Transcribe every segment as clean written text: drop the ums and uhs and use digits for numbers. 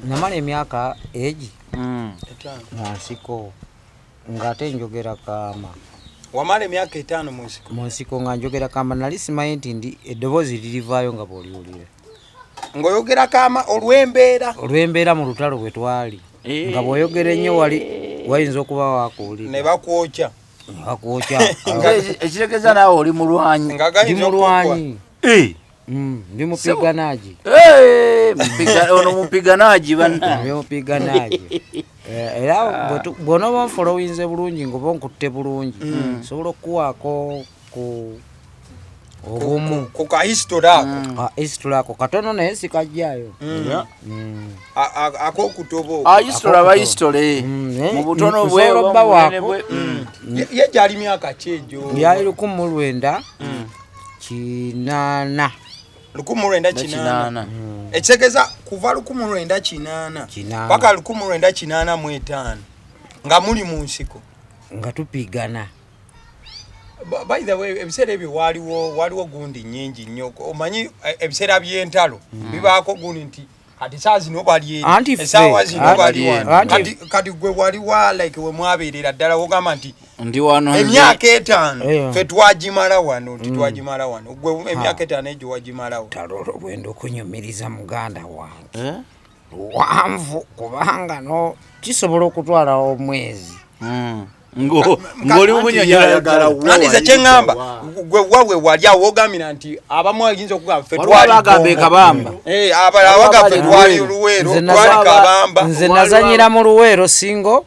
namala emyaka egi munsiko ngate njogera kama wamala emyaka 5 munsiko nga njogera kama nali simanyi nti ndi eddoboozi lirivaayo nga bw'oliwulira ng'oyogera kama olw'embeera mu lutalo bwe twali nga bw'oyogera ennyo wayinza okuba wakuwulira ne bakwokya ekiregeza naawe oli mulwanyi ndi mulwanyi ndi mupiganaji ono mupiganaji ndi mupiganaji era bw'onooba onfolowinze bulungi ng'oba onkutte bulungi sobola okukuwaako ku obumu ku kahistory ako history ako katono naye sikajjayo ak'okutobo history aba history mu butono bwe ye gyali myaka ki egyo yali 1908 ekitegeeza kuva 1908 paka 1985 nga muli mu nsiko nga tupigana. By the way, ebiseera ebyo waliwo gundi nnyingi nnyo. Omanyi ebiseera by'entalo bibaako gundi nti kati saa zino bali essaawa zino bali kati gwe waliwa like we mwabeerera ddala wogamba nti ndi wano emyaka 5 fe twagimala wano titwagimala wano gwe emyaka 5 egyo wagimalawo talolo bwendo okunyumiriza muganda wange wanvu kubanga no kisobola okutwala omwezi ngoli munyonyala nandize kyengamba gwe wawe wali awogambira nti abamu ayinza okugamba fe twali kabamba abawaga fe twali luwero twali kabamba nze nazanyira mu luwero singo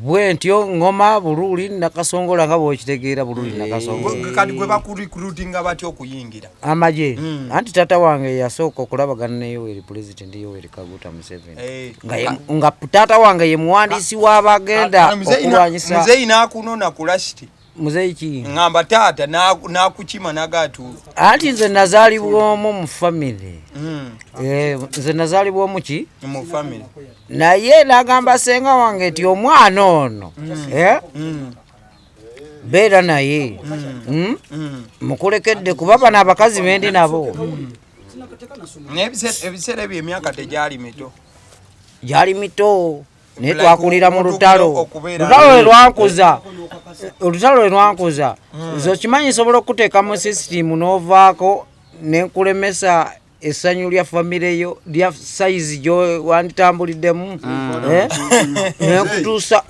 bwe ntyo ngoma bululi nakasongola nga bw'okitegeera bululi nakasongola kati gwe bakurecruitinga batyo okuyingira amaje anti tata wange yasooka okulabagana ne Yoweri President Yoweri Kaguta Museveni nga tata wange ye muwandiisi w'abagenda okulwanyisa muzeyi n'akunona ku lasiti muzeyi ki ngamba taata n'akukima nagatu anti nze nazaalibwamu mu family nze nazaalibwamu ki mu family naye nagamba senga wange nti omwana ono beera naye mukulekedde kuba bano abakazi bendi nabo ebiseera ebyo emyaka tegyali mito gyali mito naye twakulira mu lutalo lwe lwankuza zo kimanyi nsobola okuteeka mu sisitimu n'ovaako nenkulemesa essanyu lya famire yo lya sayizi gyo wanditambuliddemu nenkutuusa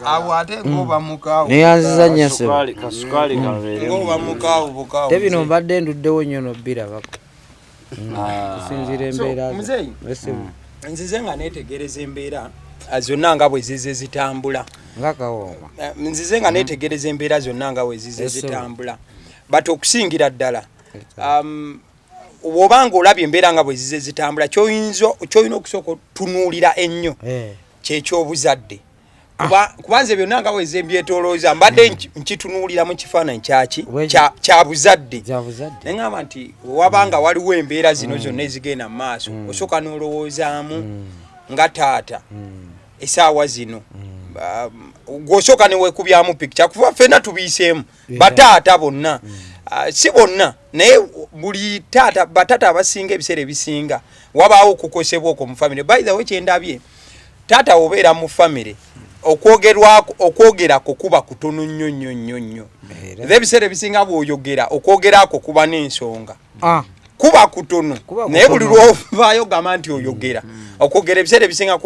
awo ate ngoba mukaawo neyanziza nnyase ngoba mukaawo tebino mbadde nduddewo nnyo nobbirabako kusinziira embeera nzize nga neetegereza embeera zonna nga bwe zize zitambula ngakawooma nzize nga neetegereza embeera zonna nga bwe zize zitambula but okusingira ddala wobanga olabye embeera nga bwe zize zitambula kyolina okusooka otunuulira ennyo kyekyobuzadde kubanze byonna nga bwe zembyetolooza mbadde nkitunuulira mu kifaananyi kya buzadde neŋŋamba nti wabanga waliwo embeera zino zonna ezigenda mu maaso osooka n'olowoozaamu nga taata essaawa zino gw'osooka newekubyamu pikica kuva ffenna tubiiseemu bataata bonna si bonna naye buli batata abasinga ebiseera ebisinga wabaawo okukosebwa okwo mu famire. By the way kyendabye taata obeera mu famire okwogerako kuba kutono nnyo ebiseera ebisinga bw'oyogera okwogerako kuba n'ensonga kuba kutono naye buli lwovaayo gamba nti oyogera okwogera ebiseera ebisinga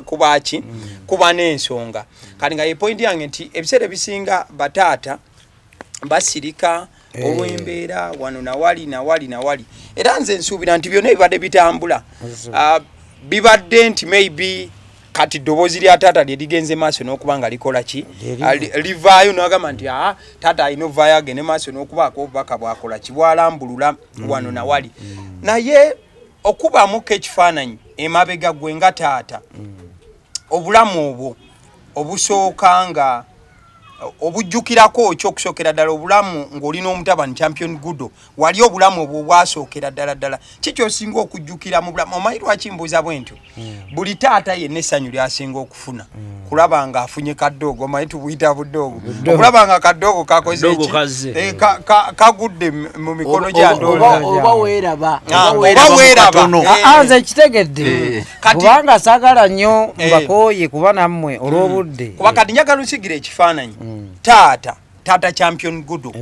kubaki kuba n'ensonga kati nga ye point yange nti ebiseera ebisinga bataata basirika olw'embeera wano nawali era nze nsuubira nti byonna ebibadde bitambula bibadde nti maybe kati eddoboozi lya taata lye ligenze maaso n'okuba nga likola ki livaayo n'agamba nti taata alina ovaayo agende maaso n'okubaako obubaka bwakola ki bwalambulula wano nawali naye okubamuko ekifaananyi emabega gwe nga taata obulamu obwo obusooka nga obujjukirako ekyokusokera ddala obulamu ng'olina omutabani champion Gudo wali obulamu obwo bwasokera ddala kiki osinga okujjukira mu bulamu omanyi lwaki mbuuza bwentyo buli taata yenna essanyu lyasinga okufuna kulaba nga afunye kaddogo omanyi tubuyita buddogo okulaba nga kaddogo kakoze kagudde mu mikono gya oba weeraba nze kitegedde kubanga saagala nnyo mbakooye kuba nammwe olw'obudde kuba kati njagala nsigira ekifaananyi taata champion Gudo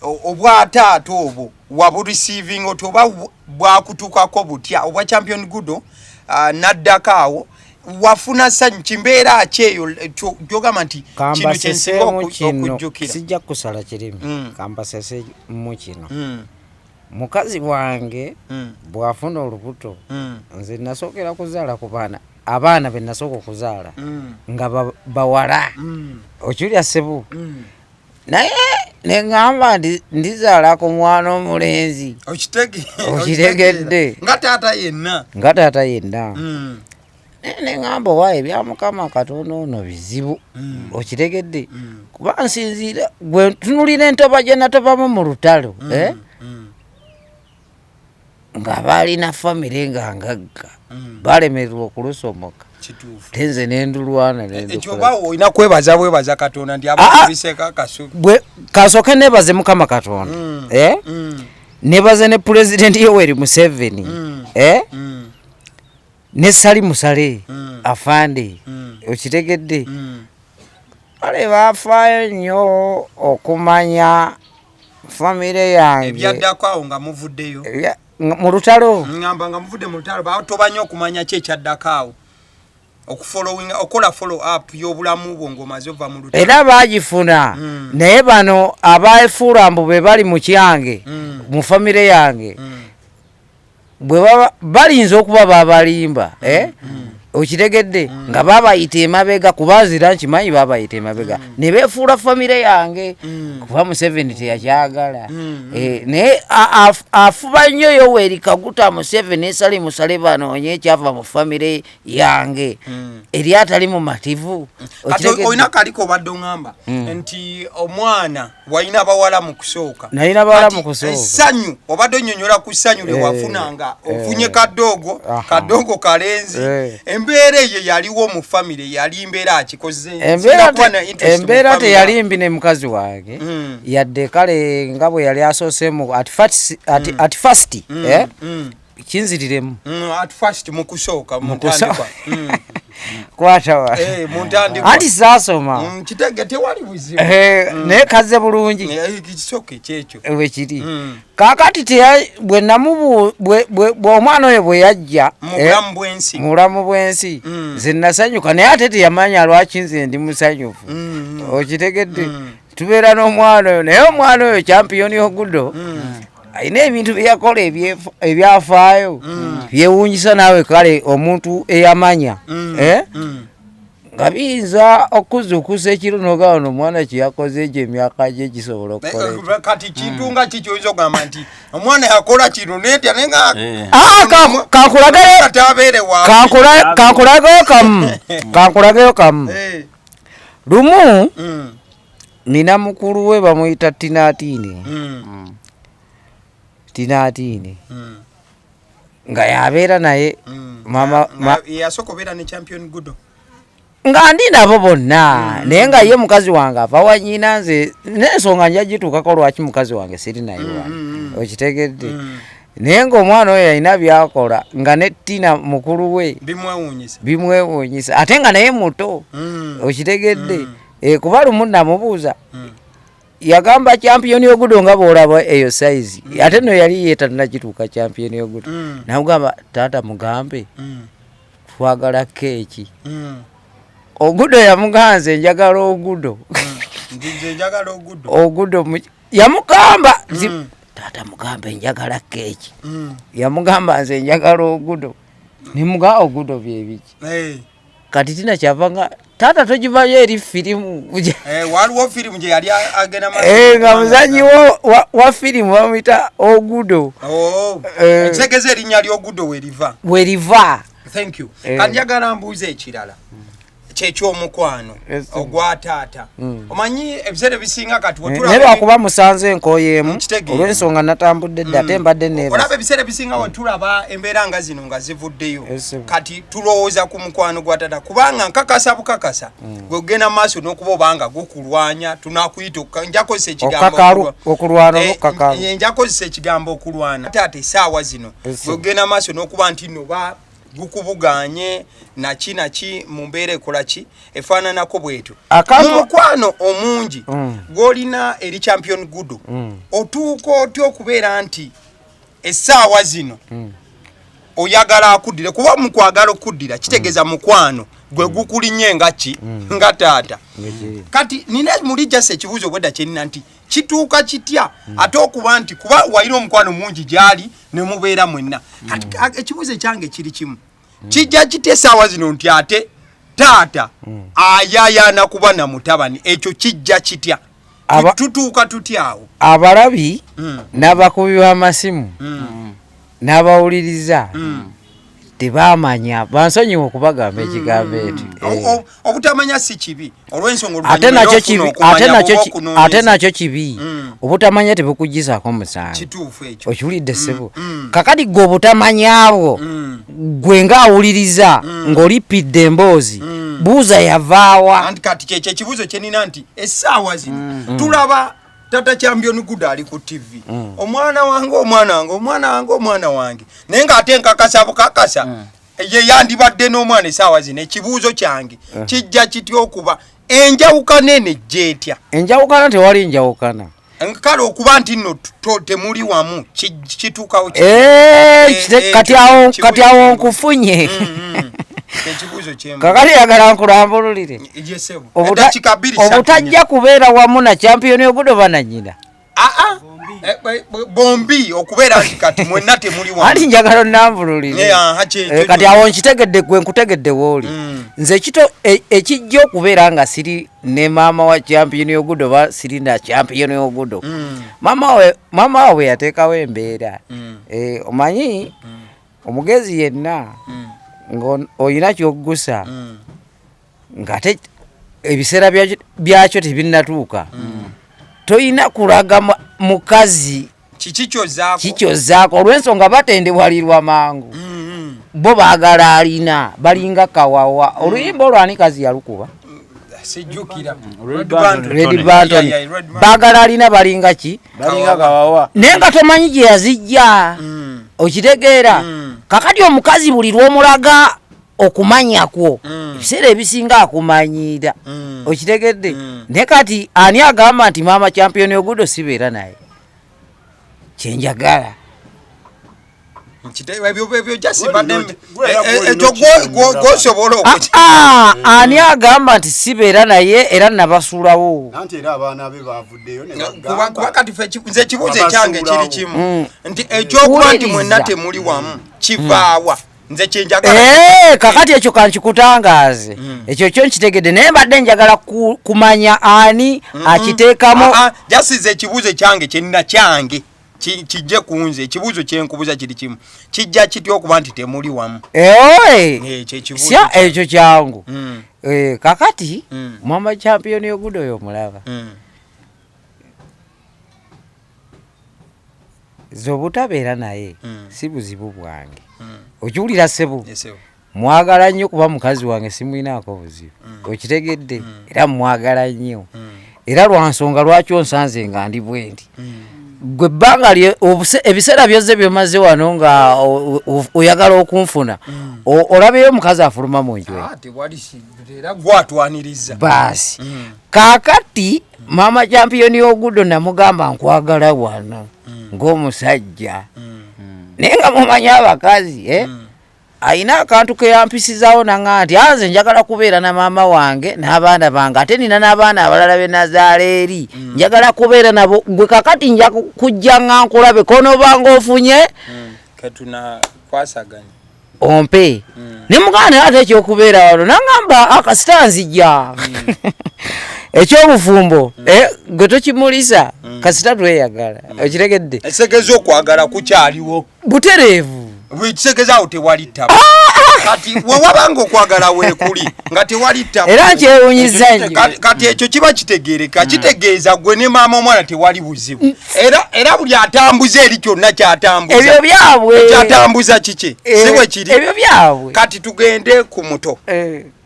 obwataata obwo wabureceiving oti oba bwakutuukako butya obwa champion Gudo naddako awo wafuna ssanyu kimbeera kyeyo gyogamba nti kino kyensinga okujjukira sijja kusala kirimi kambasese mu kino mukazi wange bwafuna olubuto nze nasookera kuzaala ku abaana be nasooka okuzaala nga bawala okiwulya Ssebu naye neŋŋamba ndizaalako mwana omulenzi okitegedde nga taata yenna neŋŋamba owa ebya Mukama Katonda ono bizibu okitegedde kuba nsinziira gwe tunulira entoba gye natobamu mu lutalo nga balina famire nga ngagga balemererwa okulusomoka tenze nendulwana ekyoba olina kwebaza Katonda nti abakubiseko akasubi kasooke nebaze Mukama Katonda nebaze ne President Yoweri Museveni ne Sali Musale afande okitegedde bale bafaayo nnyo okumanya famire yange ebyaddako awo nga muvuddeyo mu lutalo ngamba nga muvudde mu lutalo batobanye okumanya ki ekyaddako awo okola follow up y'obulamu bwo ng'omaze ova mu lutalo era baagifuna naye bano abaefuula mbu be bali mu kyange mu famire yange bwe balinza okuba babalimba okitegedde nga babayita emabega kubazira nkimanyi babayita emabega ne beefuula famire yange kuba Museveni teyakyagala naye afuba nnyo Yoweri Kaguta Museveni esali musale banoonye ekyava mu famire yange eri atali mu mativu olina kaliko badde oŋŋamba nti omwana walina abawala mu kusooka nalina bawala mu kusooka essanyu obadde onnyonnyola ku ssanyu lye wafunanga ofunye kaddogo kalenzi embeera eyo yaliwo mu famire yali mbeera akikoze embeera teyali mbi ne mukazi wange yadde kale nga bwe yali asoosemu at first kinziriremu at first mu kusooka kwatawa anti saasoma kitege tewali buzibu naye kaze bulungi kisooka ekyekyo wekiri kakati omwana oyo bwe yajja mu bulamu bw'ensi nze nasanyuka naye ate teyamanya lwaki nze ndi musanyufu okitegedde tubeera n'omwana oyo naye omwana oyo champiyoni Gudo ayina ebintu byeyakola ebyafaayo byewuunyisa naawe kale omuntu eyamanya nga biyinza okuzuukusa ekiro n'ogamba n'omwana kyeyakoze ekyo emyaka gye gisobola okukola kati kintu nga kiki oyinza okugamba nti omwana yakola kino netya kankulageyo kamu lumu nina mukulu we bamuyita Tinaatini nga yabeera naye yasooka obeera ne champion Gudo nga ndi nabo bonna naye nga ye mukazi wange ava wanyina nze n'ensonga nja gituukako lwaki mukazi wange siri naye wange okitegedde naye ng'omwana oyo yalina byakola nga ne Tina mukulu we bimwewuunyisa ate nga naye muto okitegedde kuba lumu namubuuza yagamba champion Gudo nga bw'olaba eyo size ate no yali yeetanakituuka champion Gudo namugamba taata mugambe twagala keeki Ogudo yamuganze njagala Ogudo yamugamba taata mugambe njagala keeki yamugamba nze njagala Ogudo nimuga Ogudo byebiki kati Tina kyavanga taata togivayo eri firimu waliwo firimu gye yali agenda nga muzanyi wa firimu bamuyita Ogudo ekitegeeza erinnya ly'Ogudo weriva weriva thank you kanjagala mbuuze ekirala kyekyomukwano ogwa taata omanyi ebiseera bisinga kati wetulaba kuba musanze enkoyeemu olw'ensonga natambudde dda ate mbadde neebase olaba ebiseera bisinga wetulaba embeera nga zino nga zivuddeyo kati tulowooza ku mukwano gwa taata kubanga nkakasa bukakasa gwe ogenda mu maaso n'okuba obanga gukulwanya tunakuyita njakozesa ekigambo okulwana n'okukakaalu njakozesa ekigambo okulwana taata essaawa zino gwe ogenda mu maaso n'okuba nti noba gukubuganye naki mu mbeera ekolaki efaananako bwetu mu mukwano omungi gw'olina eri champion Gudo otuuka otya okubeera nti essaawa zino oyagala akuddire kuba mu kwagala okuddira kitegeeza mukwano gwe gukulinye nga taata kati nina muli jase ekibuuzo bwedda kyenina nti kituuka kitya ate okuba nti kuba wayina omukwano mungi gyali ne mubeera mwenna ekibuuzo ekyange kiri kimu kijja kitya essaawa zino nti ate taata ayayaana kuba na mutabani ekyo kijja kitya tutuuka tutyawo abalabi n'abakubi b'amasimu n'abawuliriza tebamanya bansonyiwa okubagamba ekigambo ekyo obutamanya si kibi olw'ensonga ate nakyo kibi obutamanya tebukugisaako musango kituufu ekyo okiwulidde ssebo kakati gwe obutamanyabwo gwe ng'awuliriza ng'olipidde emboozi buuza yavaawa anti kati kyekyo ekibuuzo kyenina nti essaawa zino tulaba tata champion Gudo ali ku TV omwana wange naye ng'ate nkakasa bukakasa ye yandibadde n'omwana essaawa zino ekibuuzo kyange kijja kitya okuba enjawukana eno gyetya enjawukana tewali njawukana kale okuba nti nno temuli wamu kituukawo kati awo nkufunye kakati yagala nkulambululire obutajja kubeera wamu na champion Gudo bananyina bombi okubeera nti kati mwenna temuli wamu ati njagala onnambululire kati awo nkitegedde gwe nkutegedde wooli nze ekijja okubeera nga siri ne maama wa champion Gudo ba siri na champion Gudo maama we yateekawo embeera omanyi omugezi yenna ng'olina kyoggusa ng'ate ebiseera byakyo tebinnatuuka toyina kulaga mukazi kikyozaako olw'ensonga batendebwalirwa mangu bo baagala alina balinga kawawa oluyimba olwani kazi yalukuba Red Banton baagala alina balinga ki naye nga tomanyi gye yazijja okitegeera kakati omukazi buli lw'omulaga okumanyakwo ebiseera ebisinga akumanyiira okitegedde naye kati ani agamba nti maama champion Gudo sibeera naye kyenjagala ani agamba nti sibeera naye era nabasuulawo nze ekibuuzo ekyange kiri kimu nti ekyokuba nti mwenna temuli wamu kivaawa nze kyenjagala kakati ekyo kankikutangaaze ekyo kyo nkitegedde naye mbadde njagala kumanya ani akiteekamu jasize ekibuuzo ekyange kyenina kyange kijje kunze ekibuuzo kyenkubuuza kiri kimu kijja kitya okuba nti temuli wamu ekyo kyangu kakati maama champion Gudo oyo omulaba z'obutabeera naye si buzibu bwange okiwulira ssebo mwagala nnyo kuba mukazi wange simulinaako buzibu okitegedde era mwagala nnyo era lwa nsonga lwaki onsanze nga ndi bwe ndi gwe ebbanga ebiseera byozze byomaze wano nga oyagala okunfuna olabeyo omukazi afuluma mu nju baasi kaakati maama champion Gudo namugamba nkwagala wano ng'omusajja naye nga mumanyi abakazi ayina akantu ke yampisizaawo nanga nti nze njagala kubeera na maama wange n'abaana bange ate nina n'abaana abalala be nazaala eri njagala kubeera nabo gwe kakati nja kujja nga nkulabe konoobanga ofunye ompe ne muganda ate ekyokubeera wano nangamba akasita nzijja ekyobufumbo gwe tokimulisa kasita tweyagala okiregedde ekisegeeza okwagala kukyaliwo butereevu bwekisegeeza awo tewali ttaba kati wabanga okwagala weekuli nga tewali ttako era kyewunyiza nnyo kati ekyo kiba kitegeereka kitegeeza gwe ne maama omwana tewali buzibu era buli atambuza eri kyonna kyatambuza ebyo byabwe kyatambuza kiki si bwe kiri ebyo byabwe kati tugende ku muto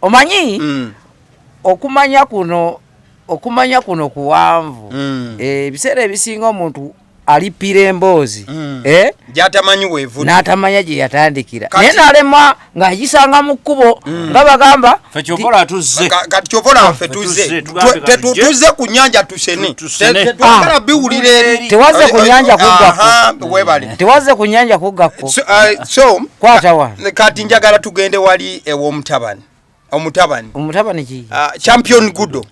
omanyi okumanya kuno kuwanvu ebiseera ebisinga omuntu alipira emboozi gyatamanyi weevudde n'atamanya gye yatandikira naye n'alema ng'agisanga mu kkubo nga bagamba kati kyovola ffe tuzze ku nnyanja tusene tetwagala biwulira eri tewazze ku nnyanja kuggako weebale tewazze ku nnyanja kuggako so kwata wano kati njagala tugende wali omutabani ki champion Gudo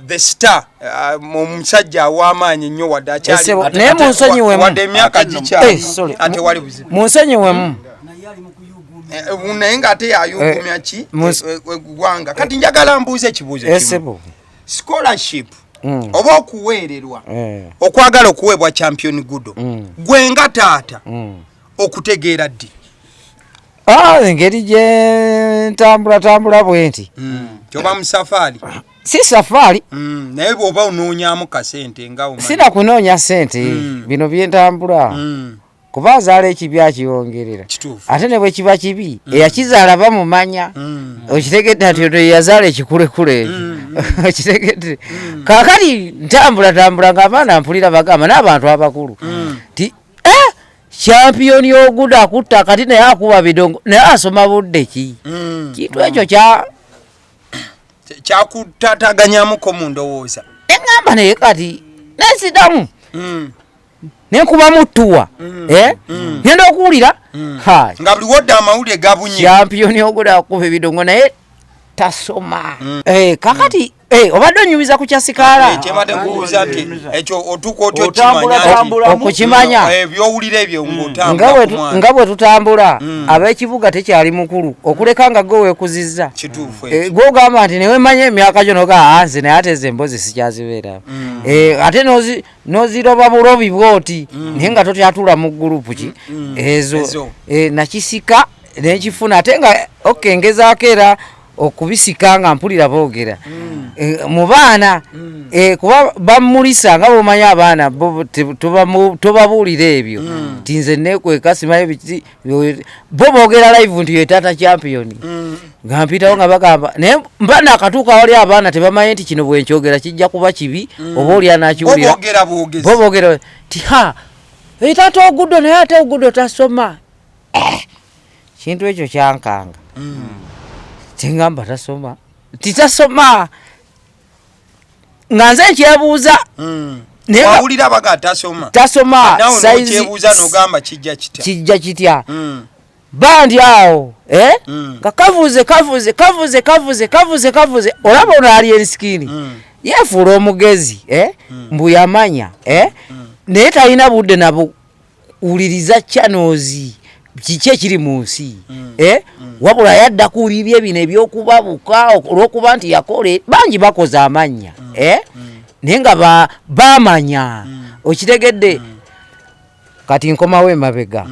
the star omusajja aw'amaanyi nnyo wadde naye munsonyiwemu wadde emyaka gikyali ate wali buzibu munsonyiwemu naye ng'ate yayugumya ki eggwanga kati njagala mbuuze ekibuuzo kimu scholarship oba okuweererwa okwagala okuweebwa champion Gudo gwe nga taata okutegeera ddi engeri gye ntambula bwe nti kyoba mu safaari si safaari naye bw'oba onoonyaamu kasente nga sina kunoonya sente bino byentambula kuba azaala ekibi akiyongerera ate ne bwe kiba kibi eyakizaala bamumanya okitegedde nti ono yazaala ekikulekule okitegedde kaakati ntambula ng'abaana mpulira bagamba n'abantu abakulu ti champiyoni Gudo akutta kati naye akuba bidongo naye asoma budde ki kintu ekyo kyakutataganyamuko mu ndowooza eŋŋamba naye kati nesidamu nenkuba muttuwa ngenda okuwulira nga buli wodde amawulire gabunye champiyoni Gudo akuba ebidongo naye tasoma kakati obadde onyumiza ku kyasikaala kyembadde nkubuuza nti ekyo otuuka otyo okukimanya ebyowulira ebyo nga bwe tutambula ab'ekibuga tekyali mukulu okuleka nga gwe weekuzizza gwe ogamba nti newemanya emyaka gyo nogaa nze naye ate ze emboozi sikyazibeera ate noziroba bulobi bwoti naye nga totyatula mu gurupu ki ezo nakisika nekifuna ate nga okengezaako era okubisika nga mpulira boogera mu baana kuba bamulisa nga bomanya abaana tobabuulira ebyo nti nze nekweka simaye biki bo boogera live nti ye taata champion nga mpitawo nga bagamba naye mba nakatuuka wali abaana tebamanye nti kino bwenkyogera kijja kuba kibi oba oli anakiwulira bo boogera ti taata Gudo naye ate Gudo tasoma kintu ekyo kyankanga tingamba tasoma titasoma nga nze nkyebuuza wawulira baga tasoma kyebuuza nogamba kijja kitya bandi awo nga kavuze olaba ono ali ensikini yeefuula omugezi mbu yamanya naye talina budde nabo wuliriza channels kiki ekiri mu nsi wabula yadda kuwulirya bino ebyokubabuka olw'okuba nti yakole bangi bakoze amannya naye nga bamanya okitegedde kati nkomawo emabega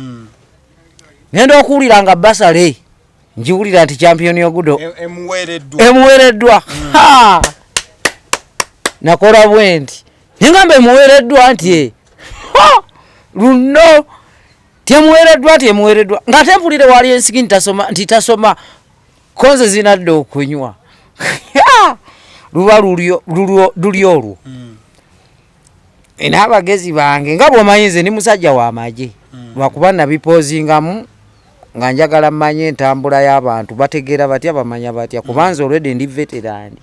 ngenda okuwulira nga basale njiwulira nti champion Gudo emuweereddwa nakola bwe nti nengamba emuweereddwa nti luno temuweereddwa nga tempulire wali ensiki nti tasoma konze zinadde okunywa luba luli olwo n'abagezi bange nga bw'omanyi nze ndi musajja w'amagye lwakuba nabipoozingamu nga njagala mmanye entambula y'abantu bategeera batya bamanya batya kubanza olwedde ndi veterani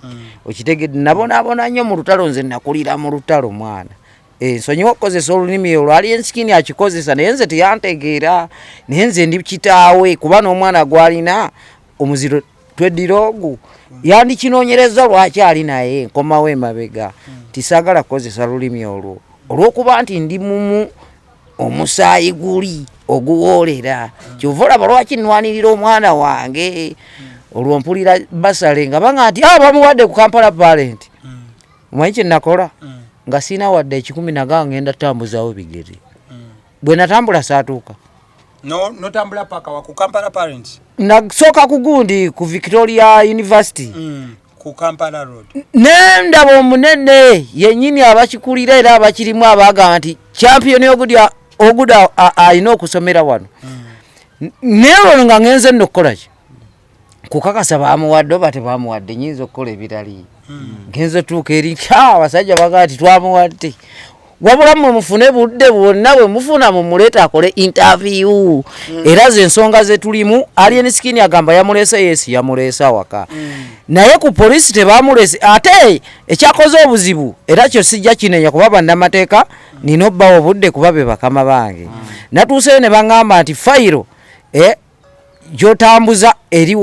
okitegedde nabonaabona nnyo mu lutalo nze nakulira mu lutalo mwana nsonyiwa okukozesa olulimi olwo ali ensikini akikozesa naye nze teyantegeera naye nze ndi kitaawe kuba n'omwana gwalina omuziro tweddira ogu yandikinoonyereza lwakyali naye nkomawo emabega tisaagala kukozesa lulimi olwo olw'okuba nti ndi mumu omusaayi guli oguwoolera kyova olaba lwaki nnwanirira omwana wange olwo mpulira basale nga banga nti bamuwadde ku Kampala parent omanyi kye nakola nga sina wadde 10 nagaa ngenda tambuzawo bigere bwe natambula saatuuka Notambula paka wa ku Kampala Parents. Nasoka ku Gundi ku Victoria University. Ku Kampala Road. Nendaba omunene yennyini abakikulira era abakirimu abaga nti champion Ogudo ayina okusomera wano. Neero nga ngenze nnokola ki? Kukakasa bamuwadde oba tebamuwadde nyinza okukola ebirali. Ngenze tuuka eri abasajja baga nti twamuwadde. Wabula mmwe mufune budde bwonna bwe mufuna mumuleeta akole interview. Era ze ensonga ze tulimu Alien Skin agamba yamuleese yesi yamuleesa waka. Naye ku polisi tebamulese ate ekyakoze obuzibu era kyo sijja kinenya kuba bannamateeka nina obbawo obudde kuba be bakama bange. Natuuseyo ne baŋŋamba nti fayiro gyotambuza eri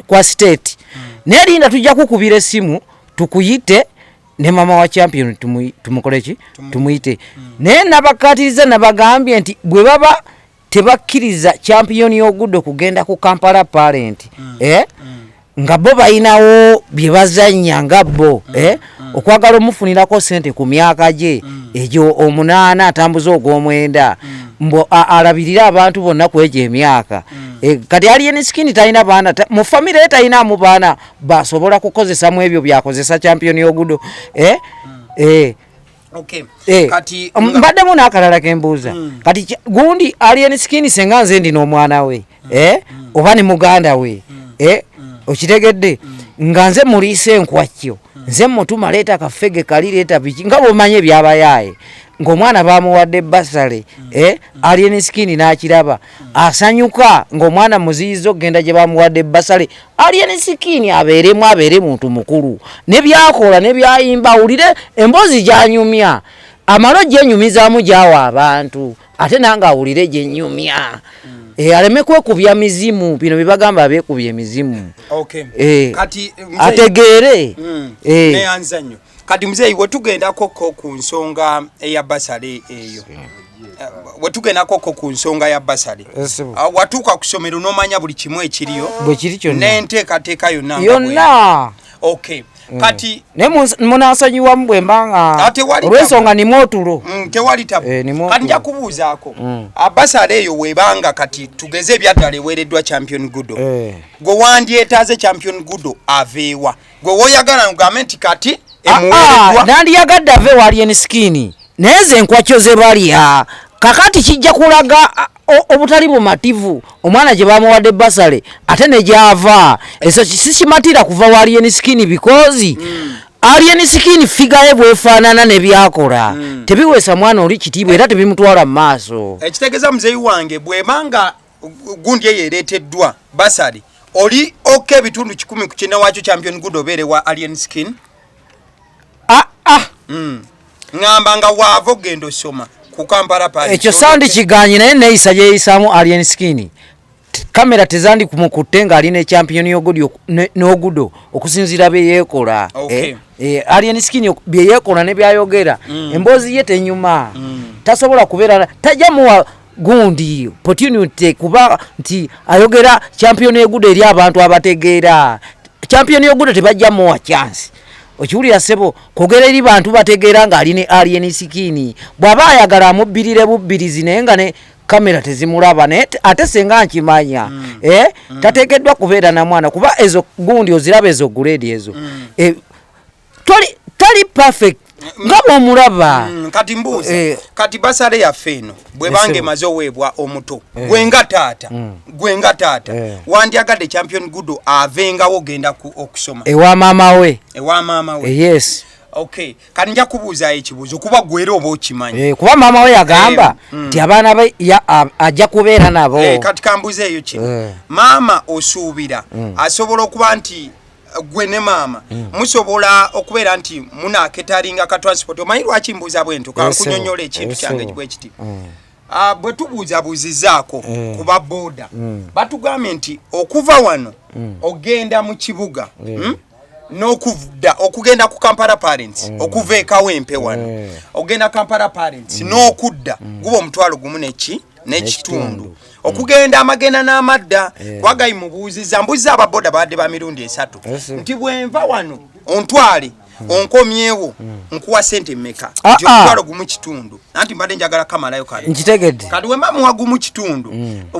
kwa state. Nerinda tujja kukubira essimu tukuyite ne mama wa champion tumukoleki tumuyite. Naye nabakatiriza nabagambye nti bwe baba tebakkiriza champion Ogudo kugenda ku Kampala Parent nga bo bayinawo bye bazannya nga bo okwagala omufunirako sente ku myaka gye egyo 8 atambuza ogw'omwenda mbo alabirira abantu bonna kweje emyaka kati Alien Skin talina baana mu family talina mu baana basobola kukozesa mu ebyo byakozesa champion Ogudo Okay. Kati mbadde mu nakalala kembuuza kati gundi Alien Skin senga nze ndi n'omwana we oba ne muganda we okitegedde nga nze muliise enkwakyo nze mutuma leeta kafege kali leeta biki nga bomanye byabayaye ng'omwana bamuwadde basale Alien Skin n'akiraba asanyuka ng'omwana muziyizo genda gye bamuwadde basale Alien Skin abeere muntu mukulu ne byakola ne byayimba awulire emboozi gyanyumya amalo gyenyumizaamu gyawa abantu ate nange awulire gyenyumya aleme kwekubya mizimu bino bibagamba abeekubya emizimu kati ategeere neyanzanyo kati mzee wetugenda koko ku nsonga eya basale eyo wetugenda koko ku nsonga ya basale watuuka ku ssomero n'omanya buli kimu ekiriyo bwe kiri kyonna n'enteekateeka yonna kati ne munasonyiwa mbwe mbanga olw'ensonga nimu otulo tewali tabu kati nja kubuuzaako abasale eyo webanga kati tugeze ebyaddala eweereddwa champion Gudo gwe wandyetaaze champion Gudo aveewa gwe woyagala nugambe nti kati emuweereddwa nandiyagadde ave wa Alien Skin naye ze enkwakyo ze balya kakati kijja kulaga obutali bumativu omwana gye bamuwadde basale ate ne gyava eso sikimatira kuva wa Alien Skin because Alien Skin figaye bwefaanana ne byakola tebiweesa mwana oli kitiibwa era tebimutwala mu maaso ekitegeeza muzeeyi wange bwebanga gundi eyo ereeteddwa basale oli ebitundu 10 ku kinna wakyo champion Gudo obeere wa Alien Skin ngamba nga waava ogenda osoma ku Kampala Party ekyo sandi kiganye naye neeyisa gyeyisaamu Alien Skin kamera tezandi kumukutte nga alina champion Ogudo okusinziira bye yeekola Alien Skin bye yeekola ne byayogera emboozi ye tenyuma tasobola kubeera tajjamuwa gundi opportunity kuba nti ayogera champion Ogudo eri abantu abategeera champion Ogudo tebajjamuwa chance okiwulira sebo kogera eri bantu bategeera nga aline Alien Skin bw'aba ayagala amubbirire bubbirizi naye nga ne kamera tezimulaba ate senga nkimanya tateekeddwa kubeera na mwana kuba ezo gundi oziraba ezo grade ezo tali perfect nga bw'omulaba kati mbuuza kati basale yaffe eno bwe bange maze oweebwa omuto gwe nga taata wandyagadde champion Gudo avengawo ogenda okusoma ewa maama we yes kati nja kubuuza ekibuuzo kuba gwera oba okimanyi kuba maama we yagamba nti abaana be ajja kubeera nabo kati kambuuza eyo kino maama osuubira asobola okuba nti gwe ne maama musobola okubeera nti munaketaringa ka transport omanyi lwaki mbuuza bwento kankunyonyola ekintu kyange bwe kiti bwe tubuuzabuuzizaako ku babooda batugambye nti okuva wano ogenda mu kibuga n'okudda okugenda ku Kampala Parents okuva ekawempe wano ogenda Kampala Parents n'okudda guba omutwalo gumu n'ekitundu okugenda amagenda n'amadda kwagayi mubuuziza mbuuziza ababoda badde ba mirundi 3 nti bwenva wano ontwale onkomyewo nkuwa sente mmeka gyotwalo gumu kitundu anti mbadde njagala kamalayo kale nkitegedde kati wemamuwa gumu kitundu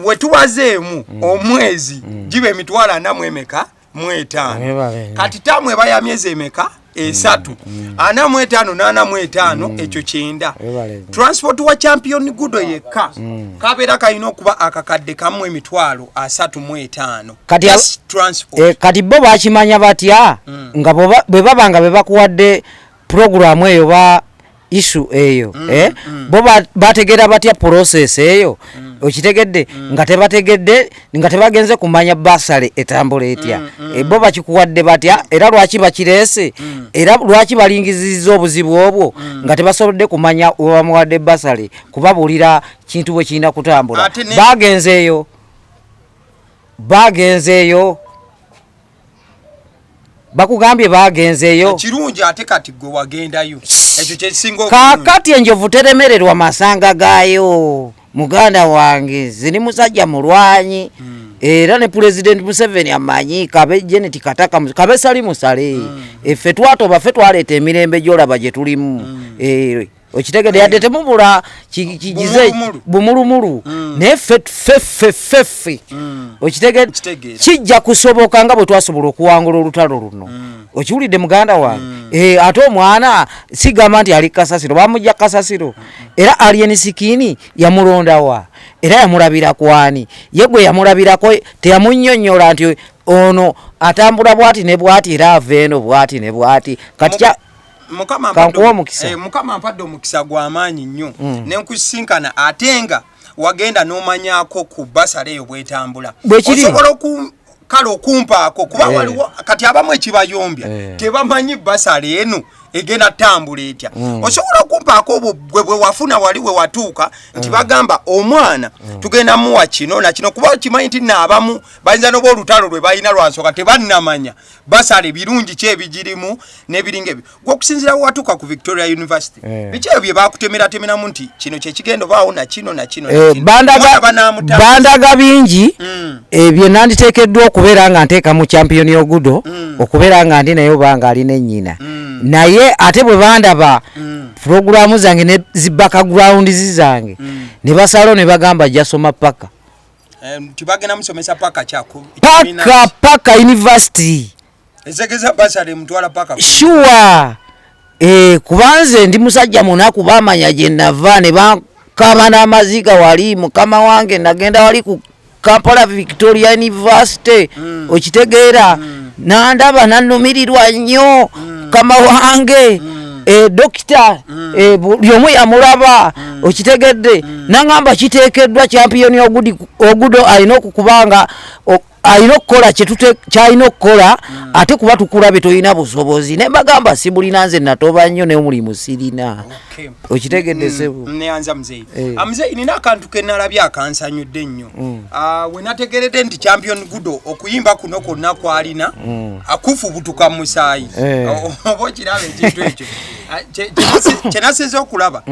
bwe tuwazeemu omwezi gibe emitwalo 45 kati tamwe baya myezi emeka esatu 45 ekyo 9 transport wa champion Gudo yekka kabeera kalina okuba akakadde kamu emitwalo 35 kati bo bakimanya batya nga bwe babanga be bakuwadde programu eyo ba issue eyo bo bategera batya process eyo okitegedde nga tebategedde nga tebagenze kumanya basale etambula etya bo bakikuwadde batya era lwaki bakirese era lwaki balingizizza obuzibu obwo nga tebasobodde kumanya obamuwadde basale kubabulira kintu bwe kirina kutambula bagenzeeyo bakugambye bagenzeeyo kirungi ate kati gwe wagendayo ekyo kyekisinga kakati enjovu teremererwa masanga gaayo muganda wange ziri musajja mulwanyi era ne President Museveni amanyi kabe Janet Kataka kabe sali musale effe twatoba ffe twaleeta emirembe gyolaba gye tulimu okitegedde yadde temubula kigize bumulumulu naye ffe okitegedde kijja kusoboka nga bwe twasobola okuwangula olutalo luno okiwulidde muganda wange ate omwana sigamba nti ali kasasiro bamujja kasasiro era alien sikini yamulondawa era yamulabira kwani yegwe yamulabirako teyamunnyonnyola nti ono atambula bwati ne bwati era aveeno bwati ne bwati kati mukama mpadde omukisa gw'amaanyi nnyo nenkusinkana ate nga wagenda n'omanyako ku basale eyo bwetambula osobola kale okumpaako kuba waliwo kati abamu ekibayombya tebamanyi basale eno egenda tambula etya osobola okumpaako bwe wafuna wali we watuuka nti bagamba omwana tugenda muwa kino na kino kuba kimanyi nti naabamu bayinza n'oba olutalo lwe balina lwansooka tebannamanya basale birungi ki ebigirimu n'ebiringa ebyo gwe okusinziira we watuuka ku Victoria University biki ebyo bye baakutemeratemeramu nti kino kyekigendo baawo na kino na kino bandaga bingi ebyo nanditeekeddwa okubeera nga nteeka mu champion y'Ogudo okubeera nga ndi naye obanga alina ennyina naye ate bwe bandaba programu zange ne background zange ne basalo ne bagamba jasoma paka tibagenda musomesa paka chako paka university ezegeza basale mtwala paka sure kubanze ndi musajja munaku bamanya je nava ne bakama n'amaziga wali mukama wange nagenda wali ku Kampala Victoria University okitegeera nandaba nanumirirwa nnyo kama wange dokita byomu yamulaba okitegedde nangamba kiteekeddwa champion y'Ogudo alina okukubanga alina okukola kyalina okukola ate kuba tukulabe toyina busobozi ne bagamba sibulina nze natoba nnyo n'omulimu sirina okitegedde sebu neyanza mzee mzee nina akantu ke nalabye akansanyudde nnyo we nategeredde nti champion Gudo okuyimba kuno konna kwalina akufubutuka musaayi oba kirabe ekintu ekyo kyenasiza okulaba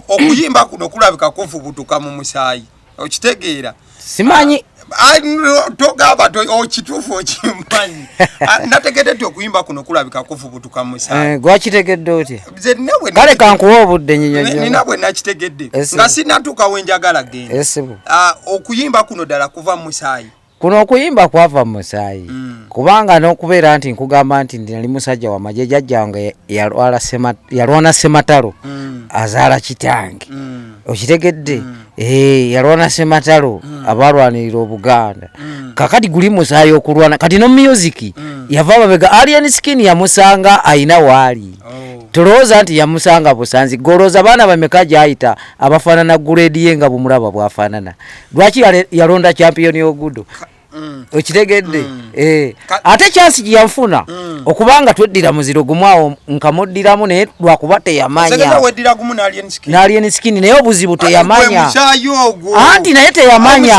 okuyimba kuno kulabika kufubutuka mu musaayi okitegeera simanyi togaba okituufu okimanyi nategedde okuyimba kuno kulabika kufubutuka musaayi gwakitegedde otya kale kankuwa obudde nina bwe nakitegedde nga sinatuuka wenjagala genda okuyimba kuno ddala kuva musaayi kuno okuyimba kwava musaayi kubanga n'okubeera nti nkugamba nti nali musajja wa maje jjajja wange yalwana Sematalo azaala kitange okitegedde yalwana Sematalo abalwanirira Obuganda kakati guli musaayi okulwana kati no music yava babega alien skin yamusanga ayina waali tulowooza nti yamusanga busanzi goloza baana bameka gyayita abafaanana grade ye nga bumulaba bwafaanana lwaki yalonda champion y'Ogudo okitegedde ate chance gyanfuna okubanga tweddira muziro gumwawo nkamuddiramu naye lwakuba teyamanya n'alien skin naye obuzibu teyamanya anti naye teyamanya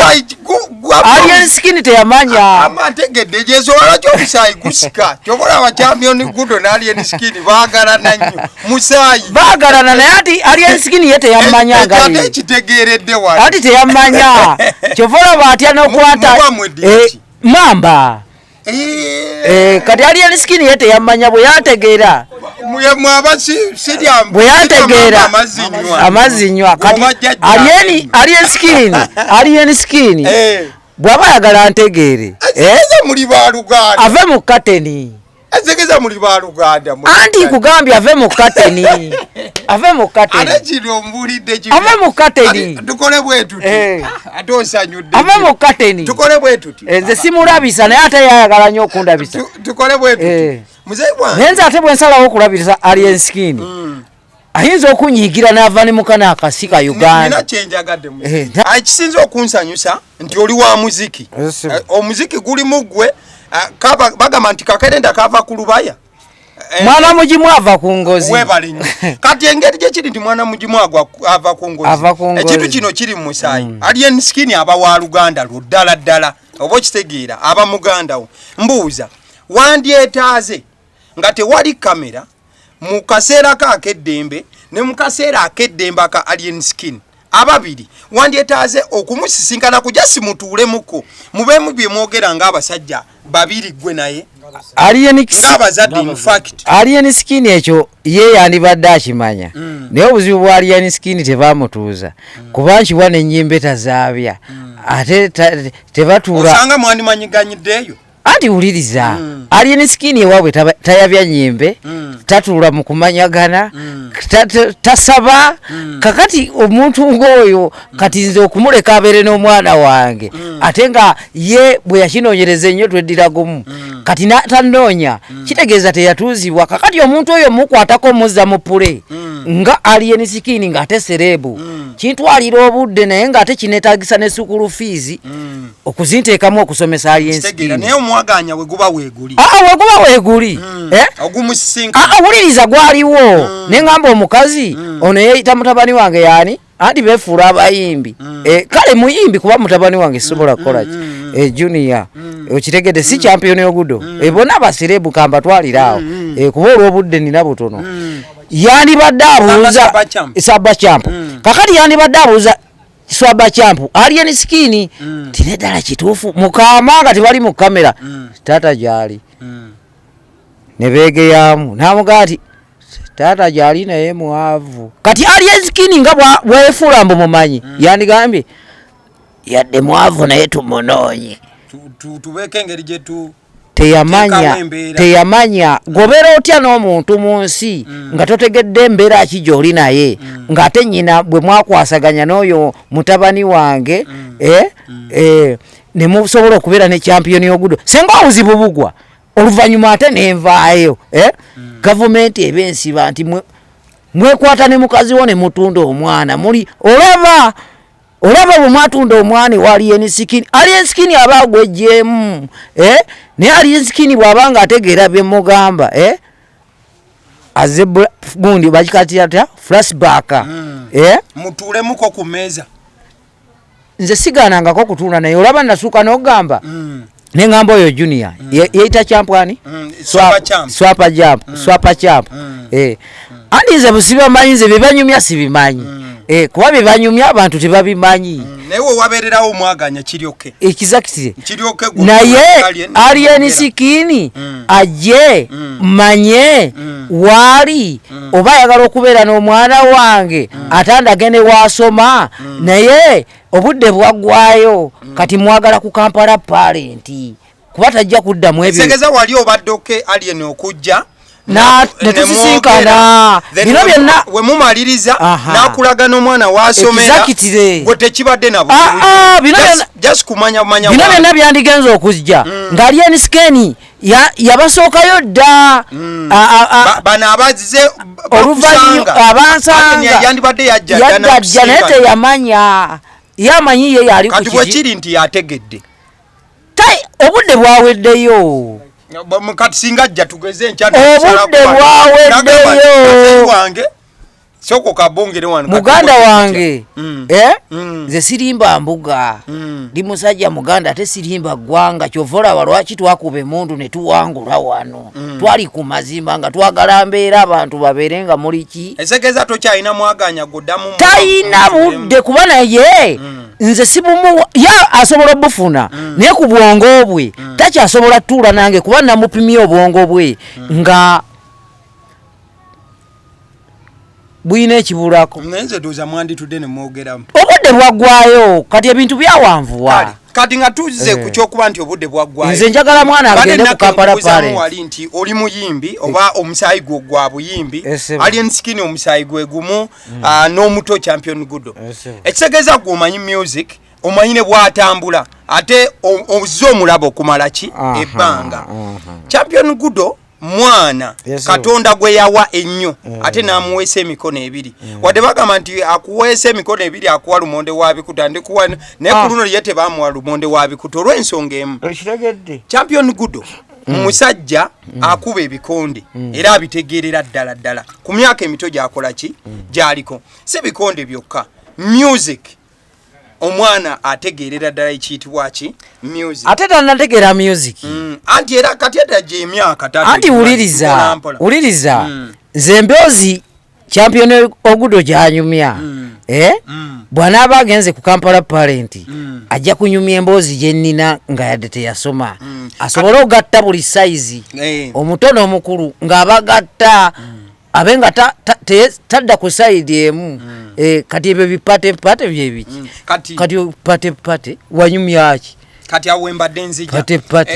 alien skin teyamanya amategedde jesobola ky'omusaayi gusika kyobola aba champion Gudo n'alien skin baagalana nnyo musaayi baagalana naye ati alien skin ye teyamanya ate kitegeeredde wali ati teyamanya kyobola batya n'okwata mamba kati alien skin ye teyamanya bwe yategeera mwabasi sirya bwe yantegeera amazinywa kati alien skin bwaba yagala ntegeere muri baluganda ave mu kateni azegeza muri baluganda anti kugambye ave mu kateni ate kino mbulidde kino ave mu kateni tukole bwetuti ate osanyudde ave mu kateni tukole bwetuti nze simulabisa naye ate yayagala nnyo okundabisa tukole bwetuti muzeyi bwange nenze ate bwe nsalawo okulabiriza alien skin ayinza okunyiigira n'ava ne mukana akasika Uganda nina kyenjagadde ekisinza okunsanyusa nti oli wa muziki omuziki guli muggwe bagamba nti kakerenda kava ku lubaya mwana mugimu ava ku ngozi kati engeri gyekiri nti mwana mugimu ava ku ngozi ekintu kino kiri mu musaayi alien skin aba wa luganda lwo ddala oba okitegeera aba muganda wo mbuuza wandyetaaze nga tewali kamera mu kaseera k'akeddembe ne mu kaseera akeddembe aka alien skin ababiri wandyetaaze okumusisinkana kujja simutuulemuko mubeemu bye mwogera ng'abasajja babiri gwe naye ng'abazadde in fact alien skin ekyo ye yandibadde akimanya naye obuzibu bwa alien skin tebaamutuuza kuba nkiwa n'ennyimba etazaabya ate tebatuula osanga mwandimanyiganyiddeeyo anti wuliriza alien skin ewaabwe tayabya nyimbe tatuula mu kumanyagana tasaba kakati omuntu ng'oyo kati nze okumuleka abeere n'omwana wange ate nga ye bwe yakinoonyereza ennyo tweddira gumu kati n'atanoonya kitegeeza teyatuuzibwa kakati omuntu oyo mukwatako omuzza mu pule nga alien skin ng'ate serebu kintwalira obudde naye ng'ate kineetaagisa ne sukulu fiizi okuzinteekamu okusomesa alien skin mwaganya weguba weeguli weguba weeguli wuliriza gwaliwo neŋŋamba omukazi ono yeeyita mutabani wange yani anti beefuula abayimbi kale muyimbi kuba mutabani wange sisobola kukolaki junior okitegedde si champion y'ogudo bonna abasirebu kambatwalira awo kuba olw'obudde nina butono yandibadde abuuza saba champ kakati yandibadde abuuza swaba champu alien skin tine ddala kituufu mukama nga tebali mu kamera taata gyali ne beegeyamu n'amugaa ti taata gyali naye mwavu kati alien skin nga bwefuula mbu mumanyi yandigambye yadde mwavu naye tumunoonye tubeeko engeri gyetu teyamanya gobeera otya n'omuntu mu nsi nga totegedde embeera ki gy'oli naye ng'ate nnyina bwe mwakwasaganya n'oyo mutabani wange ne musobola okubeera ne champion y'ogudo senga obuzibu bugwa oluvannyuma ate nenvaayo gavumenti eba ensiba nti mwekwata ne mukazi wo ne mutunda omwana muli olaba bwe mwatunda omwana ewa alien skin aba agwejjeemu naye alien skin bw'aba nga ategeera bye mugamba aze gundi bakikatira atya flashback mutuulemuko ku meeza nze sigaanangako kutuula naye olaba nasuuka n'ogamba neŋŋamba oyo junior yeeyita champwani swapa champ andi nze busibamanyi nze bebanyumya sibimanyi kuba bebanyumya abantu tebabimanyi naye wabeererawo omwaganya kiryoke exactly naye alien skin ajje manye waali oba ayagala okubeera n'omwana wange atandagene wasoma naye obudde bwaggwayo kati mwagala ku Kampala parenti kuba tajja kuddamu ebyo segeza wali obaddoke alien okujja netusisinkana bino byonna we mumaliriza n'akulaga n'omwana wasomera gwe tekibadde bino byonna byandigenza okujja nga alien skin yabasookayo dda bano abazize abansanga yajja naye teyamanya yamanyi ye yali kati bwekiri nti yategedde obudde bwaweddeyo kati singa ajja tugeze obudde bwaweddeyo wange soko kabongere wano muganda wange nze sirimba mbuga ndi musajja muganda ate sirimba ggwanga kyovola lwaki twakuba emundu ne tuwangula wano twali ku mazimba nga twagala mbeera abantu babeere nga muliki esegeza tokyalina mwaganya goddamu tayina budde kuba naye nze sibumu ya asobola obufuna naye ku bwongo bwe takyasobola tuula nange kuba namupimye obwongo bwe nga buyina ekibulako nze doza mwandi tudde ne mwogeramu obudde bwaggwayo kati ebintu byawanvuwa kati nga tuze ku kyokuba nti obudde bwaggwayo nze njagala mwana agende ku Kampala Parent wali nti oli muyimbi oba omusaayi gwo gwa buyimbi alien skin omusaayi gwe gumu n'omuto champion Gudo ekitegeeza gwe omanyi music omanyine bwatambula ate ozze omulabo okumala ki ebbanga champion Gudo mwana katonda gwe yawa ennyo ate n'amuweesa emikono ebiri wadde bagamba nti akuweesa emikono ebiri akuwa lumonde wa bikuta ndikuwa naye ku luno ye tebamuwa lumonde wa bikuta olw'ensonga emu champion Gudo musajja akuba ebikonde era abitegeerera ddala ku myaka emito gy'akola ki gy'aliko si bikonde byokka music omwana ategeerera ddala ekiyitibwa ki music ate tannategeera music anti era kati ataje emyaka tatu anti wuliriza nze mbyozi champion Gudo gy'anyumya bw'anaaba agenze ku Kampala Parent ajja kunyumya emboozi gye nnina nga yadde teyasoma asobole okugatta buli sayizi omuto n'omukulu ng'abagatta abe nga tadda ku sayidi emu kati ebyo bipatepate byebiki kati patepate wanyumyaki kati awembadde nzija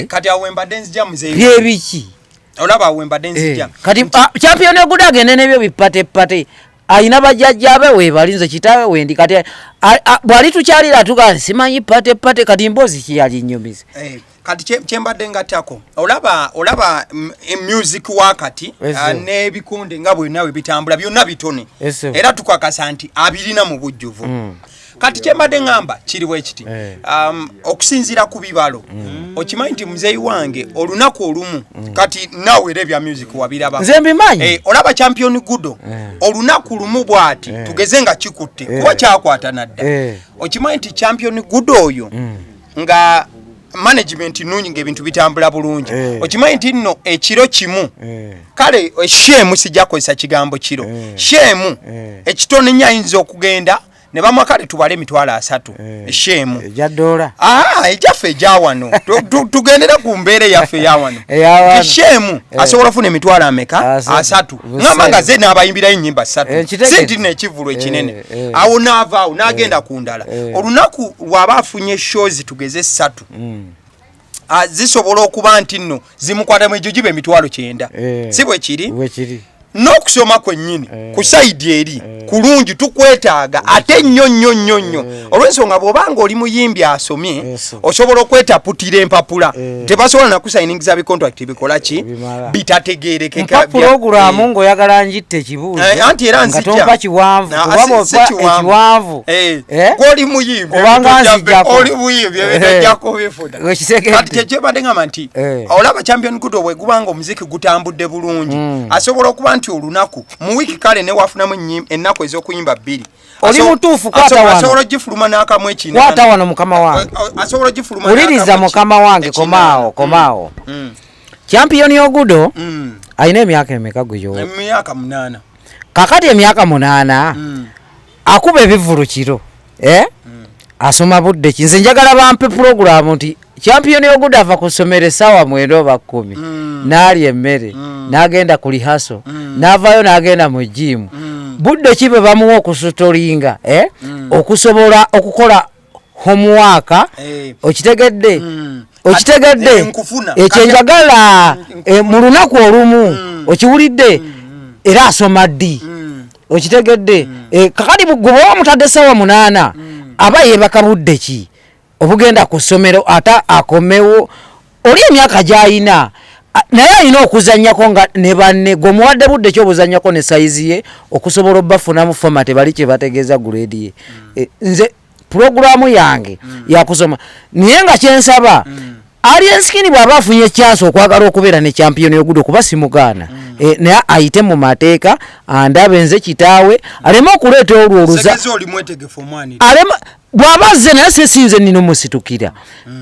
kati awembadde nzija muzeeyi byebiki olaba awembadde nzija kati champion Gudo agende n'ebyo bipatepate ayina bajjajjabe webalinze kitaawe wendi kati bwali tukyalira tuga simanyi patepate kati mbozi kiyali nnyumize kati kyembadde ngattako olaba music wakati n'ebikonde nga bwe nawe bitambula byonna bitone era tukakasa nti abirina mu bujjuvu kati kyembadde ngamba kiri bwe kiti okusinziira ku bibalo okimanyi nti muzeeyi wange olunaku olumu kati nawe era ebya music wabiraba nze mbimanyi olaba champion Gudo olunaku lumu bw'ati tugeze nga kikutte kuba kyakwata nadda okimanyi nti champion Gudo oyo nga management nungi ng'ebintu bitambula bulungi okimanyi nti nno ekiro kimu kale shemu sijja kozesa kigambo kiro shemu ekitone nnyo ayinza okugenda ne bamwa kale tubale emitwalo 3 shemu ejja dola ejaffe ejja wano tugendera ku mbeera yaffe ya wano shemu asobola ofuna emitwalo ameka 3 ngamba nga ze n'abayimbirayo ennyimba 3 sinti n'ekivulu ekinene awo n'avaawo n'agenda ku ndala olunaku waba afunye shows tugeze 3 zisobola okuba nti nno zimukwata mu egyo giba emitwalo 9 si bwe kiri n'okusoma kwennyini ku sayidi eri kulungi tukwetaaga ate nnyo olw'ensonga bw'obanga oli muyimbi asomye osobola okwetaputira empapula tebasobola nakusayiningiza bicontract bikola ki bitategeerekeka pulogulaamu ng'oyagala njitte kibuuzo anti era nzijatompa kiwanvu ekiwanvu gw'oli muyimbi oli muyimbi ebitojjako bifuna kati kyekyebadde ngamba nti olaba champion Gudo bwe gubanga omuziki gutambudde bulungi asobola okuba nti olunaku mu wiki kale ne wafunamu ennaku ez'okuyimba 2 oli mutuufu kwata wano asobola gifuluma n'akamu ekina kwata wano mukama wange asobola gifuluma uliriza mukama wange komaawo champion Gudo alina emyaka emeka gweyo emyaka 8 kakati emyaka 8 akuba ebivulu kiro asoma budde ki nze njagala bampe program nti champion Gudo ava ku ssomero essaawa 9 oba 10 n'alya emmere n'agenda ku lihaso n'avaayo n'agenda mu jimu budde ki bwe bamuwa okusutolinga okusobola okukola homework okitegedde ekyo njagala mu lunaku olumu okiwulidde era asoma ddi okitegedde kakati gwe bw'omutadde essaawa 8 aba yeebaka budde ki obugenda ku ssomero ate akomewo oli emyaka gy'ayina naye alina okuzannyako nga ne banne gwemuwadde budde kyobuzannyako ne sayizi ye okusobola obbafunamu format bali kye bategeeza grade ye nze pulogulaamu yange yakusoma naye nga kyensaba alien skin bw'aba afunye chance okwagala okubeera ne champion Gudo kuba simugaana naye ayite mu mateeka andabe nze kitaawe aleme okuleeta olwoluza bw'aba azze naye sesinze nina omusitukira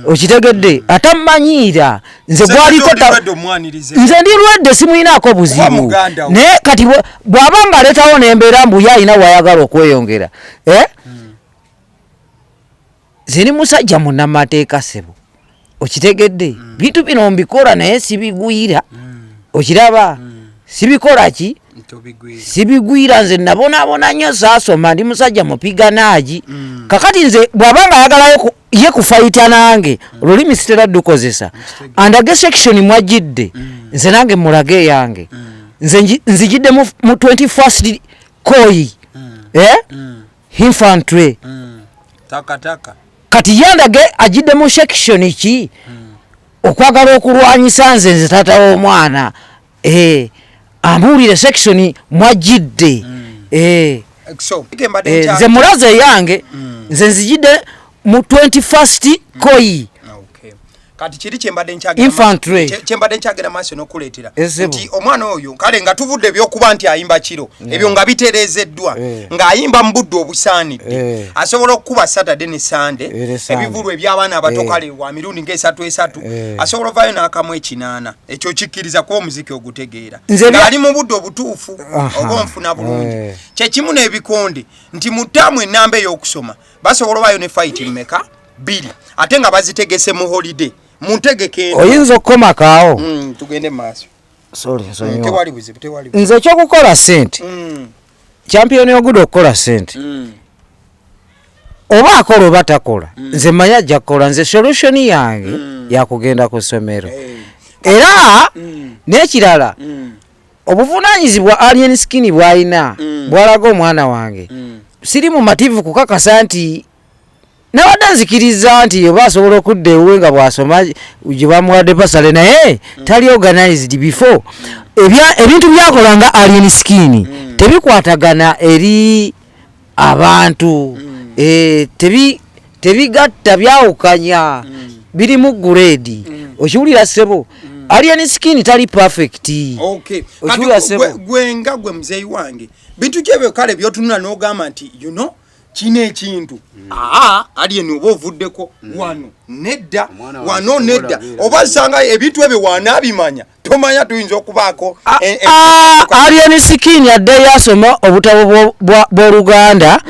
okitegedde atamanyiira nze gwaliko nze ndi lwedde simuyinaako buzibu naye kati bw'aba nga aleetawo n'embeera mbu ye alina wayagala okweyongera ziri musajja munnamateeka sebo okitegedde bintu bino mbikola naye sibigwira okiraba sibikola ki sibigwira nze nabona nnyo saasoma ndi musajja mupiganaagi kakati nze bw'abanga ayagalayo ye kufaita nange olulimi sitera dukozesa andage section mwajidde nze nange mulage yange nze nzijidde mu 21st koi infantry taka kati yandage ajidde mu section ki okwagala okulwanyisa nze taata w'omwana ambuulire section mwajidde nze mulaze yange nze nzijidde mu 21st koi kati kiri kyembadde nkyagera maaso n'okuleetera nti omwana oyo kale nga tuvudde ebyokuba nti ayimba kiro ebyo nga bitereezeddwa ng'ayimba mu budde obusaanidde asobola okukuba Saturday ne Sunday ebivulu eby'abaana abato kale wa mirundi ng'esatu asobola ovaayo n'akamu 8 ekyo kikkiriza kuba omuziki ogutegeera ng'ali mu budde obutuufu oba onfuna bulungi kyekimu n'ebikonde nti mu ttaamu ennamba ey'okusoma basobola ovaayo ne fight mmeka 2 ate nga bazitegese mu holiday muntegeke oyinza okukoma kaawo tugende maaso tewali nze ekyokukola sente champion ogudo okukola sente oba akola oba takola nze manya ajja kukola nze solution yange yakugenda ku ssomero era n'ekirala obuvunaanyizibwa alien skin bw'alina bw'alaga omwana wange siri mu mativu kukakasa nti nawadde nzikiriza nti oba asobola okudda ewuwe nga bw'asoma gye bamuwadde basale naye tali organized before ebintu byakola nga alien skin tebikwatagana eri abantu tebigatta byawukanya biri mu grade okiwulira ssebo alien skin tali perfect okiwulira ssebo gwe muzeeyi wange bintu kyebyo kale byotunula n'ogamba nti you know kino ekintu alien oba ovuddeko wano nedda oba sanga ebintu ebyo wanaabimanya tomanya tuyinza okubaako alien skin yadde yasoma obutabo bw'Oluganda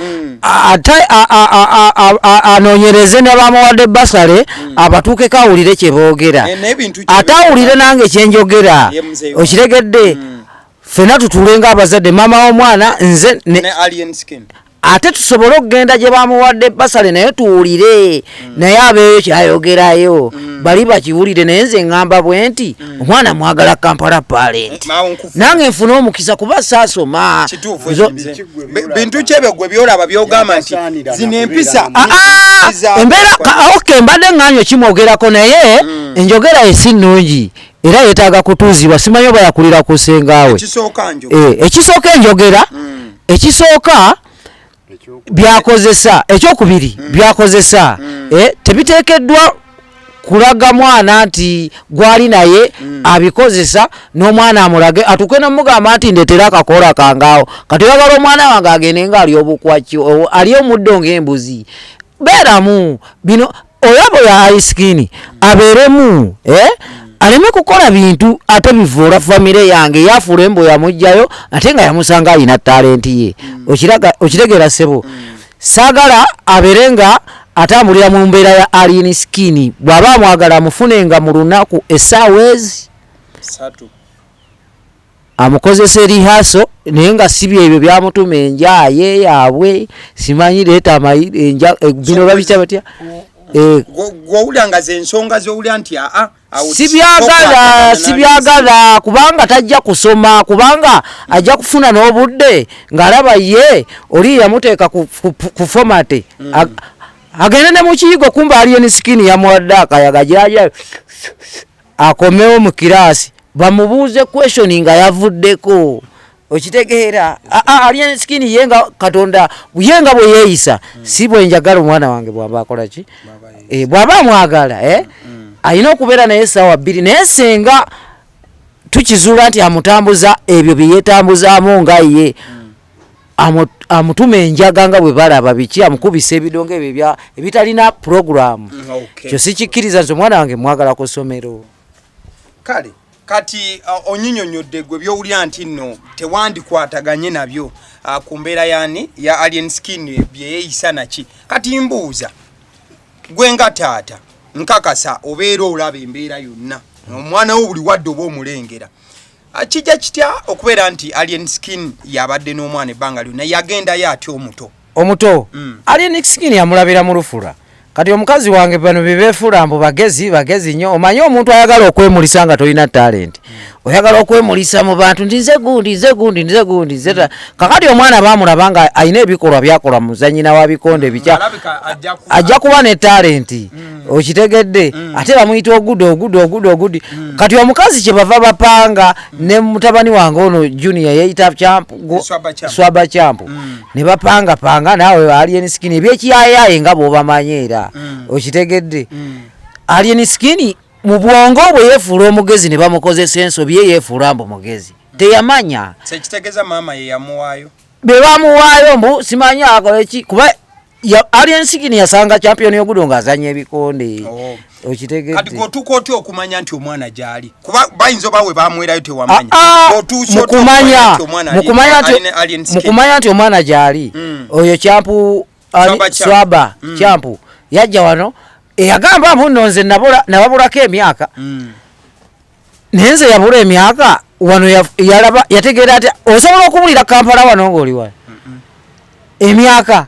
ate anoonyereze ne bamuwadde basale abatuukeko awulire kye boogera ate awulire nange kyenjogera okiregedde ffenna tutulenga abazadde maama w'omwana nze ne alien skin ate tusobole okugenda gye bamuwadde basale naye tuwulire naye abeeyo kyayogerayo bali bakiwulire naye nze ŋŋamba bwe nti omwana mwagala Kampala Parent nange nfuna omukisa kuba saasoma bintu kyebyo gwe byolaba byogamba nti zino empisa embeera mbadde ŋŋanyo kimwogerako naye enjogera esi nnungi era yeetaaga kutuuzibwa simanyi oba yakulira ku ssengaawe ekisooka enjogera ekisooka byakozesa ekyokubiri byakozesa tebiteekeddwa kulaga mwana nti gwali naye abikozesa n'omwana amulage atuke n'omugamba nti ndetera akakola kangaawo kati oyagala omwana wange agende nga ali obukwaki ali omuddo ng'embuzi beeramu bino oyaba oya iskini abeeremu aleme kukola bintu ate bivuula famire yange yafuula embo yamugjayo ate nga yamusanga alina talenti ye okitegeera ssebo saagala abeere nga atambulira mu mbeera ya alien skin bw'aba amwagala amufunenga mu lunaku essaawa ezi amukozesa erihaso naye nga sibi ebyo byamutuma enjaye yaabwe simanyi leeta enja bino babitya batya gwowulanga ze ensonga z'owulya nti sibyagala kubanga tajja kusoma kubanga ajja kufuna n'obudde ng'alaba ye oli yamuteeka ku fomate agende ne mu kiyigo kumba alien skin yamuwadde akayaga gy'aja akomewo mu kiraasi bamubuuze question nga yavuddeko okitegeera alien skin yenga katonda yenga bwe yeeyisa si bwe njagala omwana wange bw'aba akola ki bw'aba amwagala alina okubeera naye essaawa 2 naye senga tukizuula nti amutambuza ebyo bye yeetambuzaamu nga ye amutuma enjaga nga bwe balaba biki amukubisa ebidongo ebyo ebitalina puroguramu kyo sikikkiriza nti omwana wange mwagala ku ssomero kale kati onyinyonyodde gwe byowulya nti nno tewandikwataganye nabyo ku mbeera yani ya alien skin bye yeeyisa naki kati mbuuza gwe nga taata nkakasa obeera olaba embeera yonna omwana wo buli wadde oba omulengera Kijja kitya okubeera nti Alien Skin yabadde n'omwana ebbanga lyonna yagenda yati omuto Alien Skin yamulabira mu lufula kati omukazi wange bano bebeefula mbu bagezi nnyo omanyi omuntu ayagala okwemulisa nga tolina talent oyagala okwemulisa mu bantu nze gundi kakati omwana baamulaba nga alina ebikolwa byakola muzanyina wa bikonde bikya ajja kuba ne talent okitegedde ate bamuyita Gudo kati omukazi kye bava bapanga ne mutabani wange ono junior yeyita swaba champu ne bapanga naawe Alien Skin ebyekiyayaye nga bw'obamanyi era okitegedde Alien Skin mu bwongo bwe yefuula omugezi ne bamukozesa ensobi ye yefuula mbu mugezi teyamanya sekitegeeza maama ye yamuwaayo be bamuwaayo mbu simanyi akole ki kuba Alien Skin yasanga champion y'Ogudo ng'azanya ebikonde okitegedde kati gotuuka otya okumanya nti omwana gyali kuba bayinza oba we bamwerayo tewamanya mukumanya nti omwana gyali oyo champu swaba champu yajja wano eyagamba muno nze nababulako emyaka nenze yabula emyaka wano yalaba yategeera ati osobola okubulira Kampala wano ng'oli wano emyaka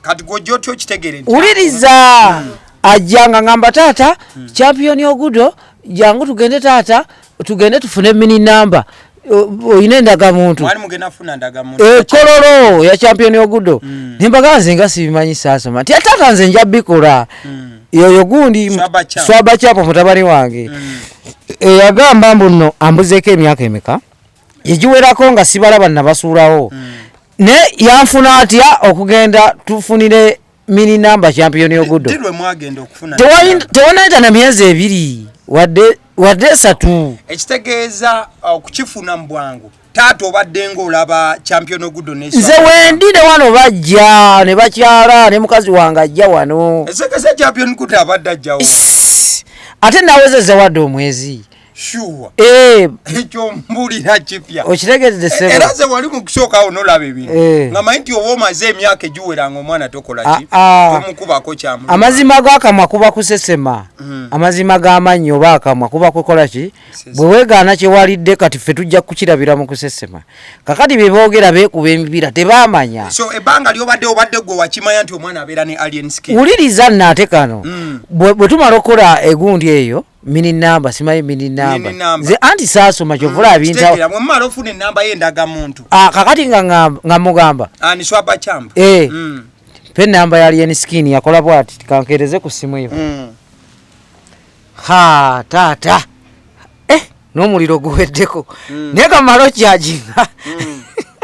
kati gojja otya okitegere uliriza ajjanga ngamba taata champion y'Ogudo jangu tugende taata tugende tufune mini namba oyina endagamuntu mwali mugenda funa ndagamuntu kololo ya champion y'Ogudo nimbaga nze nga sibimanyi sasoma nti taata nze nja bikola yoyo gundi swaba chapo mutabani wange yagamba mbuno ambuzeeko emyaka emeka yegiwerako nga sibalaba nabasuulawo ne yanfuna atya okugenda tufunire mini namba champion y'Ogudo dirwe mwagenda okufuna tewanaita na myezi 2 wadde 3 ekitegeeza okukifuna mu bwangu taata obadde ng'olaba champion y'Ogudo nze wendi ne wano bajja ne bakyala ne mukazi wange ajja wano esekese champion y'Ogudo abadde ajjawo ate nawezezza wadde omwezi sure ekyo mbulira kipya okitegedde sebo era ze wali mu kusooka awo n'olaba ebintu nga manyi nti oba omaze emyaka egiweranga omwana tokola ki tomukubako kyamu amazima g'akamwa kuba kusesema amazima g'amannyo oba akamwa kuba kukola ki bwe weegaana kye walidde kati ffe tujja kukirabira mu kusesema kakati bye boogera beekuba emibira tebaamanya so ebbanga lyobadde gwe wakimanya nti omwana abeera ne Alien Skin wuliriza nnaate kano bwe tumala okukola egundi eyo mini namba simanyi mini namba ze anti saasoma kyovula abinta mwemala ofuna ennamba y'endagamuntu kakati nga mugamba ani swaba champ pe namba ya Alien Skin yakola bwati kankereze ku simu yo ha taata n'omuliro guweddeko naye kamala okyajinga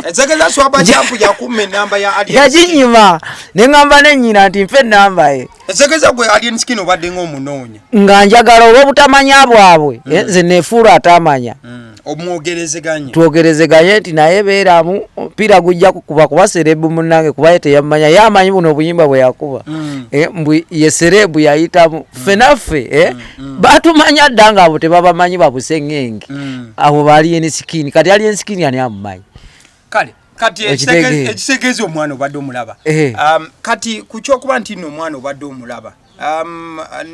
ezegeza swaba champ yakumme namba ya Alien yajinyima ne ngamba nennyina nti mpe namba ye ezegeza gwe Alien Skin obadde ng'omunoonya nga njagala olw'obutamanya bwabwe nze neefuula atamanya twogerezeganye nti naye beeramu omupiira gujja kukuba kuba serebu munnange kuba ye teyamanya yamanyi buno obuyimba bwe yakuba mbwe ye serebu yayitamu ffe naffe batumanya dda nga abo tebabamanyi babuseŋŋenge abo ba Alien Skin kati Alien Skin ani amumanyi kale kati ekisegeeza omwana obadde omulaba kati ku kyokuba nti nno omwana obadde omulaba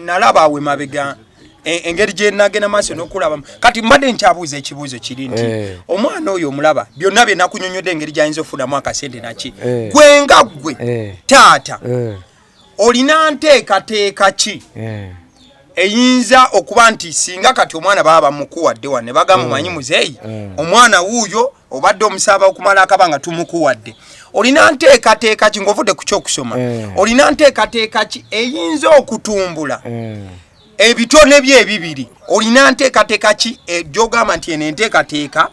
nalaba awe mabega engeri gye nagenda maaso n'okulabamu kati mbadde nkyabuuza ekibuuzo kiri nti omwana oyo omulaba byonna bye nakunyonyodde engeri gy'ayinza okufunamu akasente naki gwe nga gwe taata olina nteekateeka ki eyinza okuba nti singa kati omwana baba bamukuwadde wanne bagamba mumanyi muzeeyi omwana wuuyo obadde omusaaba okumala akabanga tumukuwadde olina nteekateeka ki ng'ovudde ku kyokusoma olina nteekateeka ki eyinza okutumbula ebitone bye ebibiri olina nteekateeka ki gy'ogamba nti eno enteekateeka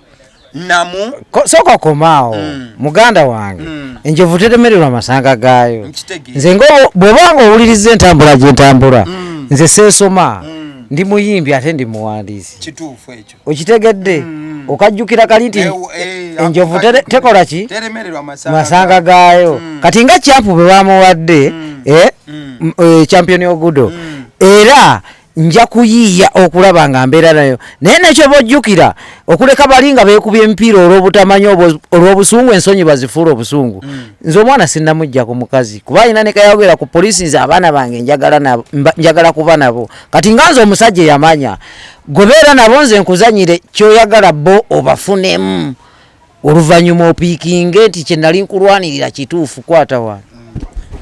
namu sooka komaawo muganda wange enjovu teremererwa amasanga gaayo nze bw'obanga owuliriza entambula gye ntambula nze seesoma ndi muyimbi ate ndi muwandiisi kituufu ekyo okitegedde okajjukira kali nti enjovu tekola ki masanga gaayo kati nga kyampu bwe bamuwadde champion y'Ogudo era nja kuyiiya okulaba nga mbeera nayo naye nekyo bojjukira okuleka bali nga beekubya emipiira olw'obutamanya olw'obusungu ensonyi bazifuula obusungu nze omwana sinnamujja ku mukazi kuba alina ne kayogera ku poliisi nze abaana bange njagala kuba nabo kati nga nze omusajja eyamanya gobeera nabo nze nkuzanyire kyoyagala bo obafunemu oluvannyuma opiikinge nti kye nali nkulwanirira kituufu kwata wano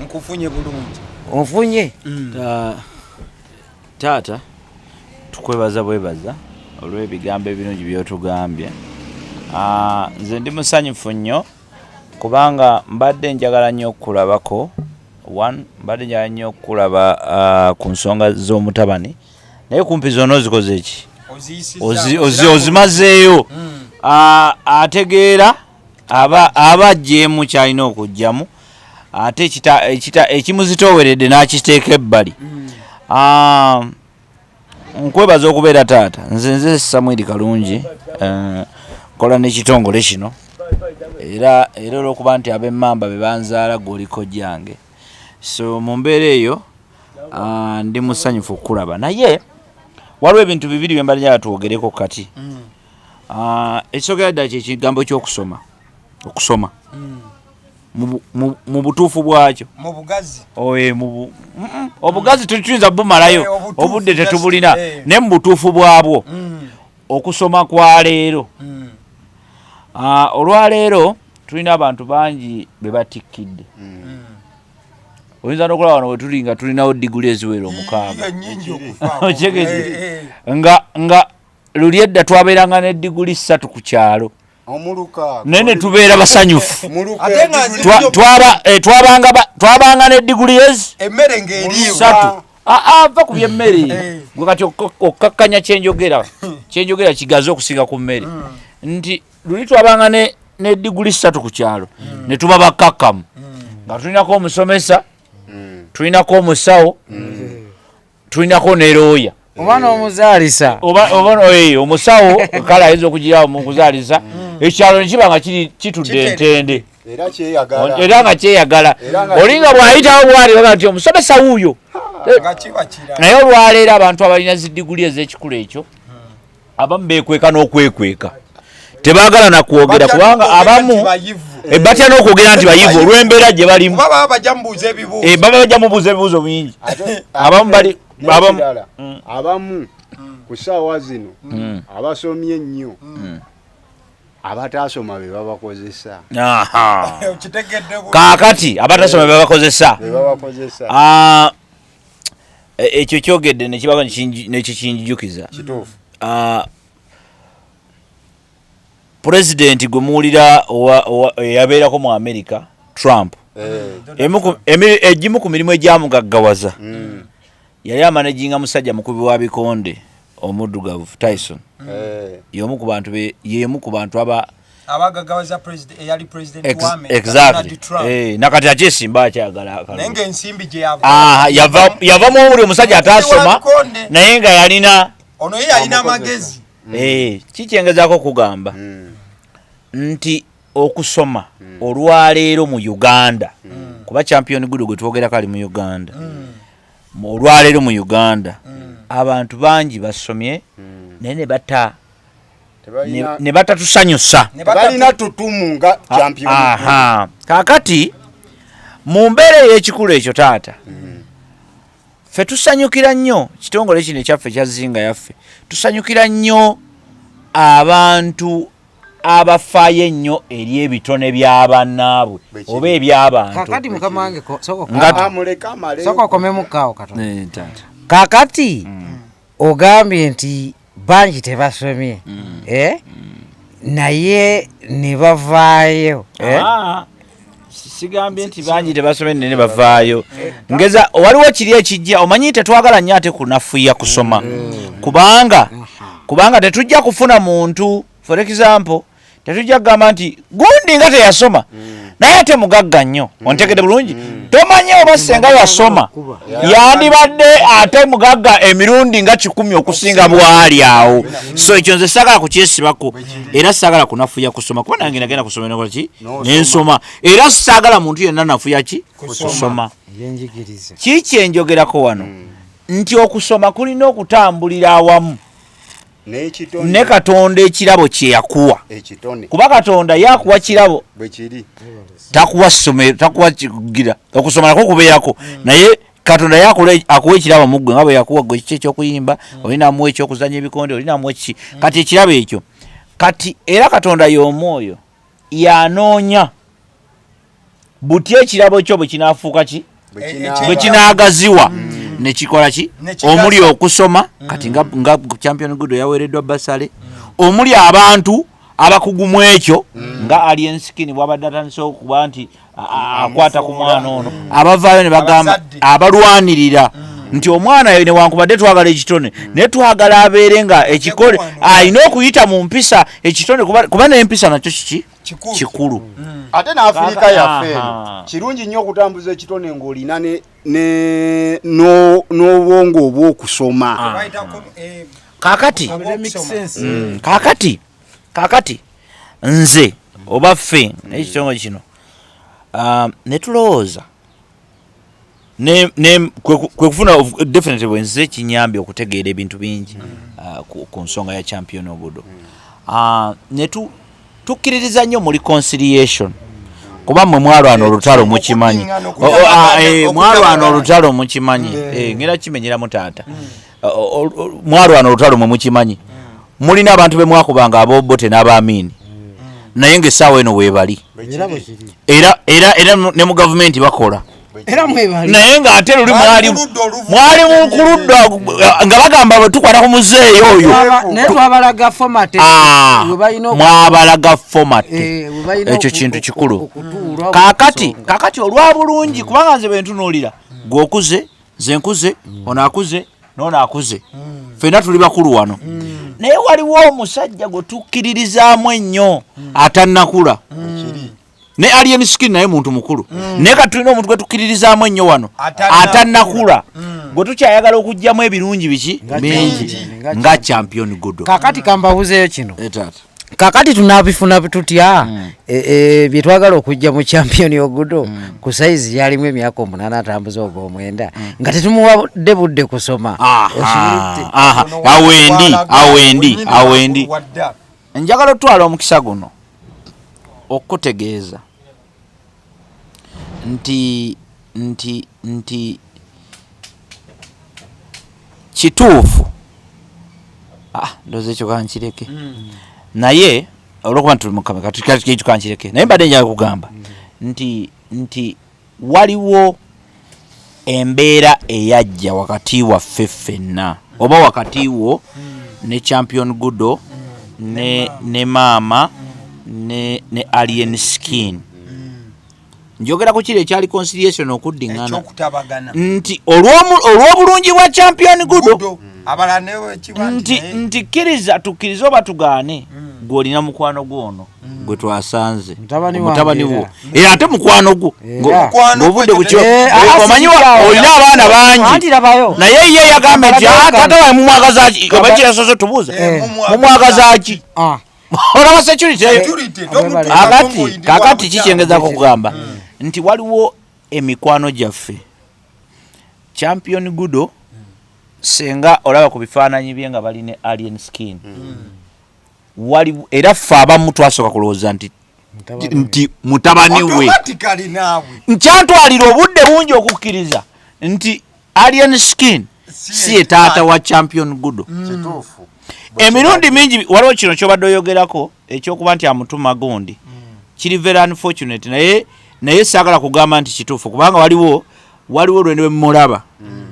nkufunye bulungi onfunye taata tukwebaza bwebaza olw'ebigambo ebirungi by'otugambye. Nze ndi musanyufu nnyo kubanga mbadde njagala nnyo okulabako mbadde njagala nnyo okulaba ku nsonga z'omutabani naye kumpi zonna ozikoze ki ozimazeeyo. Ategeera aba ajjeemu kyalina okugjamu ate ekimuzitooweredde n'akiteeka ebbali. Nkwebaza okubeera taata nze Samwiri Kalungi nkola n'ekitongole kino era olw'okuba nti ab'emmamba be banzaala gwoliko jjange so mu mbeera eyo ndi musanyufu okulaba naye waliwo ebintu bibiri bye mbadde njagala twogereko kati. Ekisogera ddala kyekigambo ky'okusoma okusoma mu butuufu bwakyo obugazi tuyinza bumalayo obudde tetubulina naye mu butuufu bwabwo okusoma kwa leero olwaleero tulina abantu bangi be batikkidde. Oyinza n'okulaba wano we tuli nga tulinawo diguli eziwera 6 nga luli edda twabeeranga ne diguli 3 ku kyalo naye ne tubeera basanyufu twabanga ne diguli emmere ng'eriyo 3 va ku byemmere gwe kati okkakkanya kyenjogera kigaze okusinga ku mmere nti luli twabanga ne diguli 3 ku kyalo ne tuba bakkakkamu nga tulinako omusomesa tulinako omusawo tulinako ne looya oba n'omuzaalisa omusawo kale ayinza okugirawo mu kuzaalisa ekyalo ne kiba nga kitudde entende era nga kyeyagala olinga bw'ayitawo bwali baga nti omusomesa wuuyo naye olwaleero abantu abalina zidiguli ez'ekikulu ekyo abamu beekweka n'okwekweka tebaagala nakwogera kubanga abamu batya n'okwogera nti bayivu olw'embeera gye balimu baba bajja mubuuza ebibuuzo bingi abamu ku ssaawa zino abasomye ennyo abataasoma be babakozesa. Kaakati abatasoma be babakozesa ekyo kyogedde nekibaba nekikinjijukiza pulezidenti gwe muwulira yabeerako mu America Trump egimu ku mirimu egyamugaggawaza yali amanaginga musajja mukubi wa bikonde omuddugavu Tyson yemu ku bantu abagaggawaza eyali president wa exactly nakati akyesimba akyagala nenge ensimbi gye yavamu omuli omusajja atasoma naye nga yalina ono ye yalina amagezi kikyengezaako kugamba nti okusoma olwaleero mu Uganda kuba champion Gudo gwe twogerako ali mu Uganda olwaleero mu Uganda abantu bangi basomye naye ne batatusanyusa balina tutumu nga champion. Kaakati mu mbeera ey'ekikulu ekyo taata ffe tusanyukira nnyo kitongole kino ekyaffe ekya Zinga yaffe tusanyukira nnyo abantu abafaayo ennyo eri ebitone by'abannaabwe oba eby'abantu. Kakati mukama wange soko komemukaawo katono kakati ogambye nti bangi tebasomye naye ne bavaayo sigambye nti bangi tebasomye ne bavaayo ngeza waliwo kiri ekijja omanyi tetwagala nnyo ate kunafuya kusoma kubanga tetujja kufuna muntu for example tetujja kugamba nti gundi nga teyasoma naye ate mugagga nnyo ontegedde bulungi tomanye oba senga yasoma yandibadde ate mugagga emirundi nga 10 okusinga bwali awo so ekyo nze saagala kukyesibako era saagala kunafuya kusoma kuba nange nagenda kusoma nokolaki nensoma era saagala muntu yenna nafuya ki kusoma kiki enjogerako wano nti okusoma kulina okutambulira awamu ne Katonda ekirabo kye yakuwa kuba Katonda yakuwa kirabo bwe kiri takuwa ssomero takuwa kigira okusoma nako kubeerako naye Katonda akuwa ekirabo mu ggwe nga bwe yakuwa ggwe kiki ekyokuyimba olina amuwa ekyokuzanya ebikonde olina amuwa kiki kati ekirabo ekyo kati era Katonda y'omwoyo yanoonya buti ekirabo kyo bwe kinaafuuka ki bwe kinaagaziwa nekikola ki omuli okusoma kati nga champion Gudo yaweereddwa basale omuli abantu abakugu mu ekyo nga alien skin bwabadde atandise okuba nti akwata ku mwana ono abavaayo ne bagamba abalwanirira nti omwana yo newankubadde twagala ekitone naye twagala abeere nga ekikole alina okuyita mu mpisa ekitone kuba n'empisa nakyo kiki kikulu ate n'Afrika yaffe kirungi nnyo okutambuza ekitone ng'olina n'obwongo obw'okusoma kakati nze oba ffe n'ekitongole kino ne tulowooza kwe kufuna definitely nze kinyambye okutegeera ebintu bingi ku nsonga ya champion Gudo ne tukkiririza nnyo muri conciliation kuba mmwe mwalwana olutalo mukimanyi mwalwana olutalo mukimanyi ngera kimenyeramu taata mwalwana olutalo mwe mukimanyi mulina abantu be mwakubanga Abotodde n'Abamini naye ng'essaawa eno weebali era ne mu gavumenti bakola naye ng'ate luli mwali mu kuludda nga bagamba bwe tukwata ku muzeeyi oyo mwabalaga format ekyo kintu kikulu kakati olwa bulungi kubanga nze bentunuulira gwe okuze nze nkuze ono akuze n'ono akuze ffenna tuli bakulu wano naye waliwo omusajja gwe tukkiririzaamu ennyo atannakula ne alien skin naye muntu mukulu naye kati tulina omuntu gwe tukkiririzaamu ennyo wano atannakula gwe tukyayagala okugyamu ebirungi biki bingi nga champion Gudo kakati kambabuzeeyo kino kakati tunabifuna tutya bye twagala okujja mu champion Gudo ku saizi yalimu emyaka 8 atambuza ogw'omwenda nga tetumuwadde budde kusoma awendi njagala otwala omukisa guno okutegeeza nti kituufu ndoze ekyo kankireke naye olwokuba tuli mukame kati kankireke naye mbadde njagala kugamba nti waliwo embeera eyajja wakati waffe ffenna oba wakati wo ne champion Gudo ne maama ne alien skin njogera ku kiri ekyali conciliation okuddingana nti olw'obulungi bwa champion Gudo nti tukkiriza oba tugaane gw'olina mukwano gwono gwe twasanze mutabani wo era ate mukwano gwo ng'ovudde ku kyo omanyiwa olina abaana bangi naye ye yagamba nti taata wawe mumwagaza ki oba kirasoze tubuuza mumwagaza ki olaba security kakati kikyengezako kugamba nti waliwo emikwano gyaffe champion Gudo senga olaba ku bifaananyi bye nga bali ne alien skin waliwo era ffe abamu twasooka kulowooza nti mutabani we nkyantwalira obudde bungi okukkiriza nti alien skin si ye taata wa champion Gudo emirundi mingi waliwo kino kyobadde oyogerako ekyokuba nti amutuma gundi kiri very unfortunate naye saagala kugamba nti kituufu kubanga waliwo lwende bwe mulaba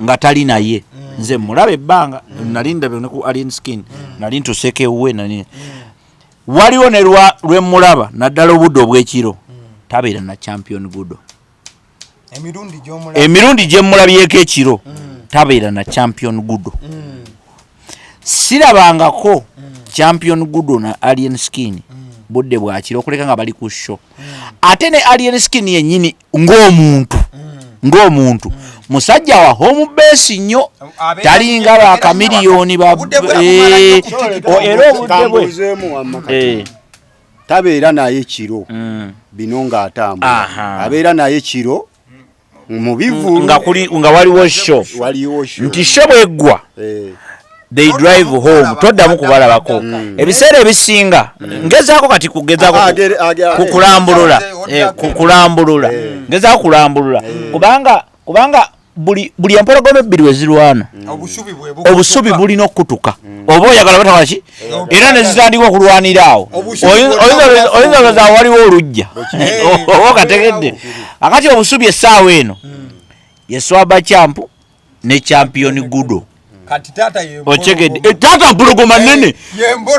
nga tali naye nze mulaba ebbanga nali ndabye ku alien skin nali ntuseke uwe waliwo ne lwe mulaba naddala obudde obw'ekiro tabeera na champion Gudo emirundi gye mulabyeko ekiro tabeera na champion Gudo sirabangako champion Gudo na alien skin budde bwakiro okuleka nga bali ku show ate ne alien skin yennyini ng'omuntu musajja wa home base nnyo talinga bakamiliyoni era obudde bwe tabeera naye kiro bino ng'atambula abeera naye kiro mubivu nga waliwo show nti show bweggwa they drive home toddamu kubalabako ebiseera ebisinga ngezaako kati kukulambulula ngezaako kulambulula kubanga buli empologoma ebbiri wezirwana obusubi bulina okutuka oba oyagala batawaki era nezitandika okulwanira awo oyinza za waliwo olujja oba kategedde akati obusubi essaawa eno yeswaba champu ne champion Gudo kati Taata ye ochegedde Taata mpologoma nene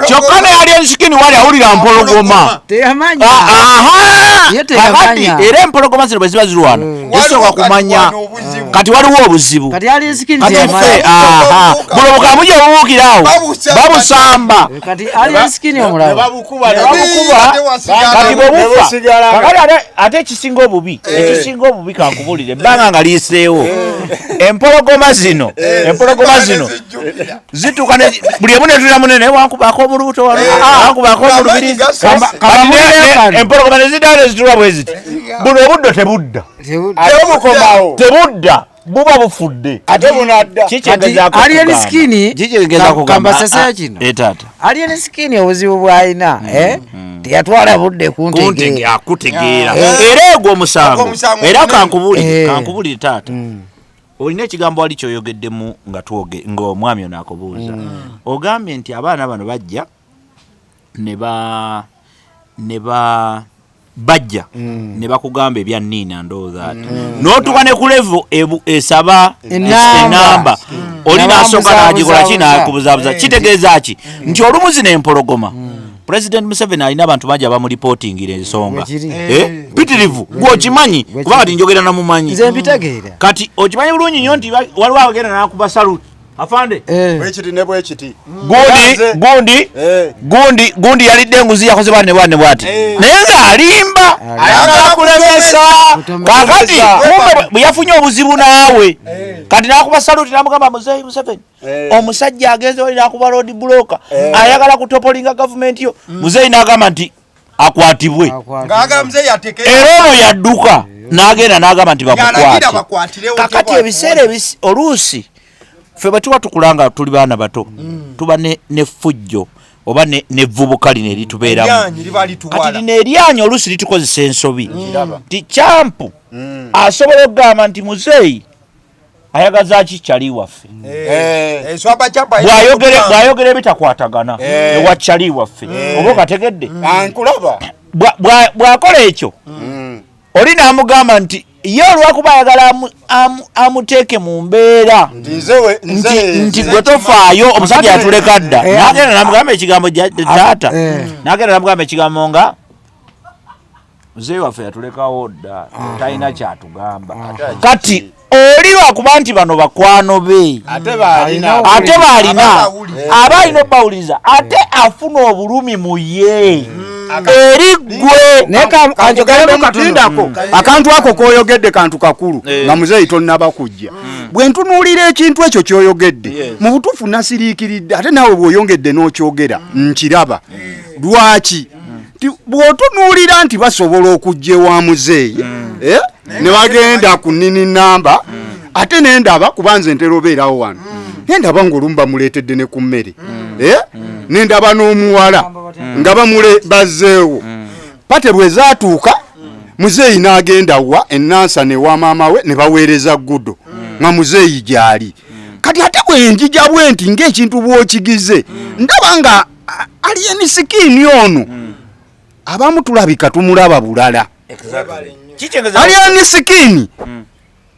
kyokka ne yali ensikini wali awulira mpologoma teyamanyi kakati era empologoma zino bwe ziba zirwana esooka kumanya kati waliwo obuzibu kati yali ensikini teyamanyi buloboka mujja obubuukirawo babusamba kati ali ensikini omulaba kati bwebufa kakati ate ekisinga obubi kankubulire ebbanga nga liiseewo empologoma zino zituka buli emu netulira munene wankubako omulubuto wankubako omulubirizi empologoma neziddawo nezitulwa bwe ziti buno obuddo tebudda tebudda buba bufudde ate bunadda alien skin kamba sasa kino alien skin obuzibu bw'alina teyatwala budde kuntegeera era egwo omusango era kankubulire Taata olina ekigambo wali kyoyogeddemu ng'omwami ono akubuuza ogambye nti abaana bano bajja bajja ne bakugamba ebya nniina ndowooza ati n'otuka ne ku levo esaba enamba oli n'asooka n'agikola ki n'akubuzaabuza kitegeeza ki nti olumu zino empologoma President Museveni alina abantu bangi abamulipootingira ensonga mpitirivu gwokimanyi kuba kati njogera namumanyi kati okimanyi bulungi nnyo nti waliwo abagenda n'akuba saluti afande bwekiti ne bwekiti gundi yalidde enguzi yakoze bwane bwati naye ng'alimba ayagala kulemesa kakati bwe yafunye obuzibu naawe kati n'akuba saluti n'amugamba Muzeeyi Museveni omusajja agenze wali n'akuba road blocker ayagala kutopolinga gavumenti yo Muzeeyi n'agamba nti akwatibwe era ono yadduka n'agenda n'agamba nti bamukwate kakati ebiseera oluusi ffe bwe tuba tukulanga tuli baana bato tuba ne oba nevvubuka lino eritubeeramu kati lino eryanyi oluusi litukozesa ensobi nti Champu asobola okugamba nti Muzeeyi ayagaza ki kyali waffe bw'ayogera ebitakwatagana ewa kyali waffe oba okategedde bw'akola ekyo oli n'amugamba nti ye olwakuba ayagala amuteeke mu mbeera nti gwe tofaayo omusajja yatuleka dda n'agenda n'amugamba ekigambo Taata n'agenda n'amugamba ekigambo nga Muzeeyi waffe yatulekawo dda talina kyatugamba kati oli lwakuba nti bano bakwano be ate baalina aba alina obbawuliriza ate afuna obulumi mu ye eri gwe akantu ako koyogedde kantu kakulu nga Muzeeyi tonnaba kujja bwe ntunuulira ekintu ekyo kyoyogedde mu butuufu nasiriikiridde ate naawe bw'oyongedde n'okyogera nkiraba lwaki bw'otunuulira nti basobola okujja ewa Muzeeyi ne bagenda ku nnini namba ate nendaba kuba nze ntera obeerawo wano nendaba ng'olumu bamuleetedde ne ku mmere nendaba n'omuwala nga bazzeewo pate bwe zaatuuka Muzeeyi n'agenda wa ennansa ne wa maama we ne baweereza Gudo nga Muzeeyi gy'ali kati ate bwe njija bwe nti ng'ekintu bw'okigize ndaba nga alien skin ono abamu tulabika tumulaba bulala alien skin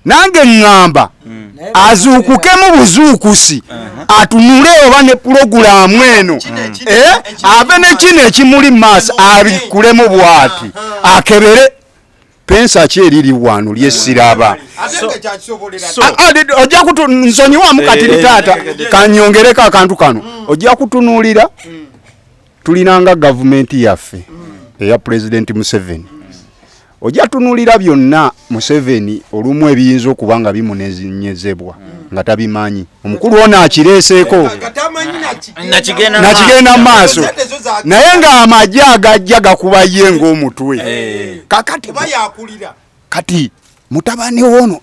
nange ŋŋamba azuukukemu buzuukusi atunule oba ne pulogulaamu eno ave ne kino ekimuli mu maaso abikulemu bw'ati akebere pensa ki eriri wano lyesiraba ojja nsonyiwamu kati Taata kanyongereko akantu kano ojja kutunuulira tulinanga gavumenti yaffe eya President Museveni ojja tunulira byonna Museveni olumu ebiyinza okuba nga bimunenyezebwa nga tabimanyi omukulu ono akireeseeko nakigenda mu maaso naye ng'amagye agajja gakuba ye ng'omutwe kati mutabani wono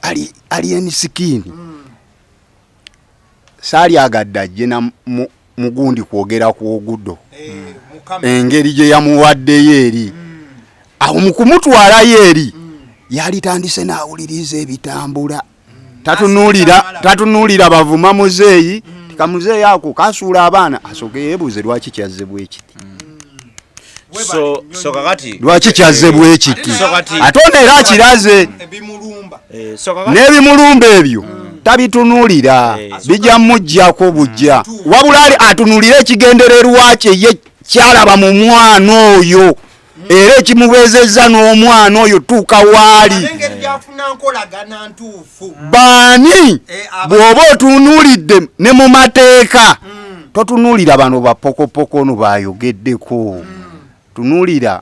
ali enisikini sali agadda jena mugundi kwogera ku Gudo engeri je yamuwaddeyo eri awo mukumutwala yeri yali tandise nawuliriza ebitambula tatunulira bavuma muzeeyi tikamuzeeyi ako kasuula abaana asoke yebuze lwaki kyazzebwa ekiti so kakati lwaki kyazzebwa ekiti atone era akiraze n'ebimulumba ebyo tabitunulira bijja mujjako bujja wabula ali atunulira ekigendererwa kye ye kyalaba mu mwana oyo era ekimubeezezza n'omwana oyo tuuka waali baani bw'oba otunuulidde ne mu mateeka totunuulira bano bapokopoko no bayogeddeko tunuulira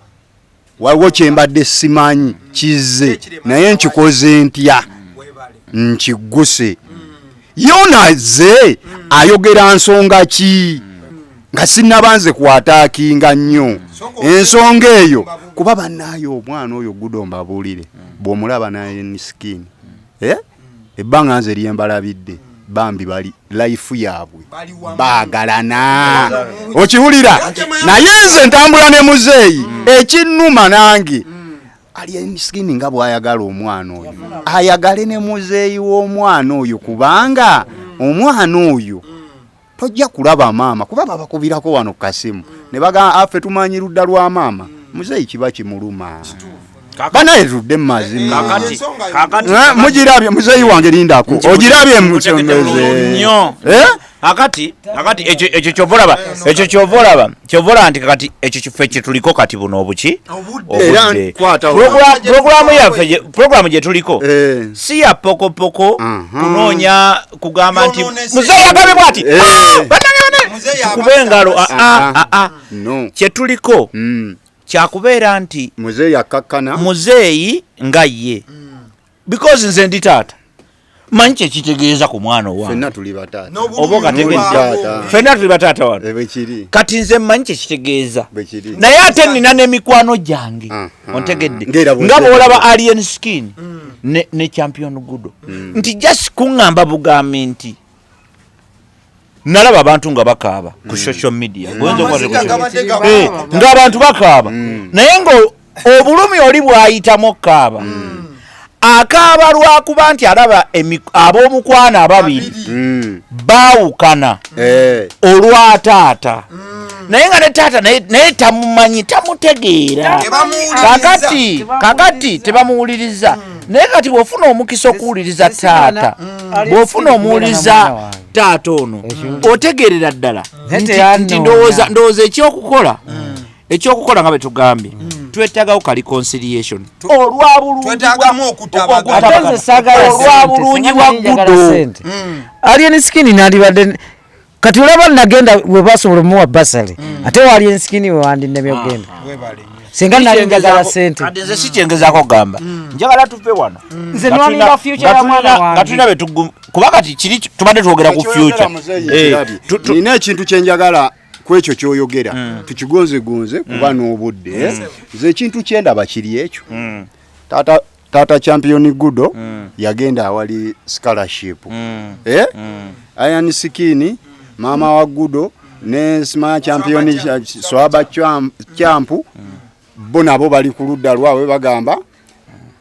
waliwo kyembadde simanyi kizze naye nkikoze ntya nkiguse yonaze ayogera nsonga ki nga sinnabanze kwataakinga nnyo ensonga eyo kuba bannaayo omwana oyo Gudo mbabuulire bw'omulaba naye nisikini ebbanga nze lyembalabidde bambi bali life yaabwe baagalana okiwulira naye nze ntambula ne muzeeyi ekinnuma nange ali nisikini nga bw'ayagala omwana oyo ayagale ne muzeeyi w'omwana oyo kubanga omwana oyo tojja kulaba maama kuba babakubirako wano kasimu ne baga affe tumanyi ludda lwa maama muzeeyi kiba kimuluma banaye tudde mazima kakati mugirabye muzeeyi wange lindako ogirabye musembeze akati ekyo kyovolaba nti kakati ekyo kifo ekyo tuliko kati buno obuki obudde programu gye tuliko si ya pokopoko kunoonya kugamba nti muzeeyi agambye bwati kube engalo kye tuliko kyakubeera nti muzeeyi akakkana muzeeyi nga ye because nze ndi taata manyi kyekitegeeza ku mwana owange ffenna tuli bataata ffenna tuli bataata wano kati nze manyi kyekitegeeza naye ate nina n'emikwano gyange ontegedde nga bw'olaba alien skin ne champion Gudo nti just kuŋŋamba bugambi nti nalaba abantu nga bakaaba ku social media ng'abantu bakaaba naye nga obulumi oli bw'ayitamu okkaaba akaaba lwakuba nti alaba ab'omukwano ababiri baawukana olwa taata naye nga ne taata naye tamumanyi tamutegeera kakati tebamuwuliriza naye kati bw'ofuna omukisa okuwuliriza taata bw'ofuna omuwuliriza taata ono otegeerera ddala nti ndowooza ekyokukola nga bwe tugambye twetagawo ka reconciliation olwabulungi bwa Gudo alien skin nandibadde kati olaba nagenda we basobola muwa basale ate wa alien skin we wandine byogenda singa nali njagala sente kati nze sikyengezaako gamba njagala tupe wano nze nwanira future ya mwana wange gatulina be kuba kati kiri tubadde twogera ku future nina ekintu kyenjagala kwekyo kyoyogera tukigonzegonze kuba n'obudde nze ekintu kyendaba kiri ekyo taata champion Gudo yagenda awali scholarship Iron Skin maama wa Gudo ne Smart champion Swaba Champu bo nabo bali ku ludda lwawe bagamba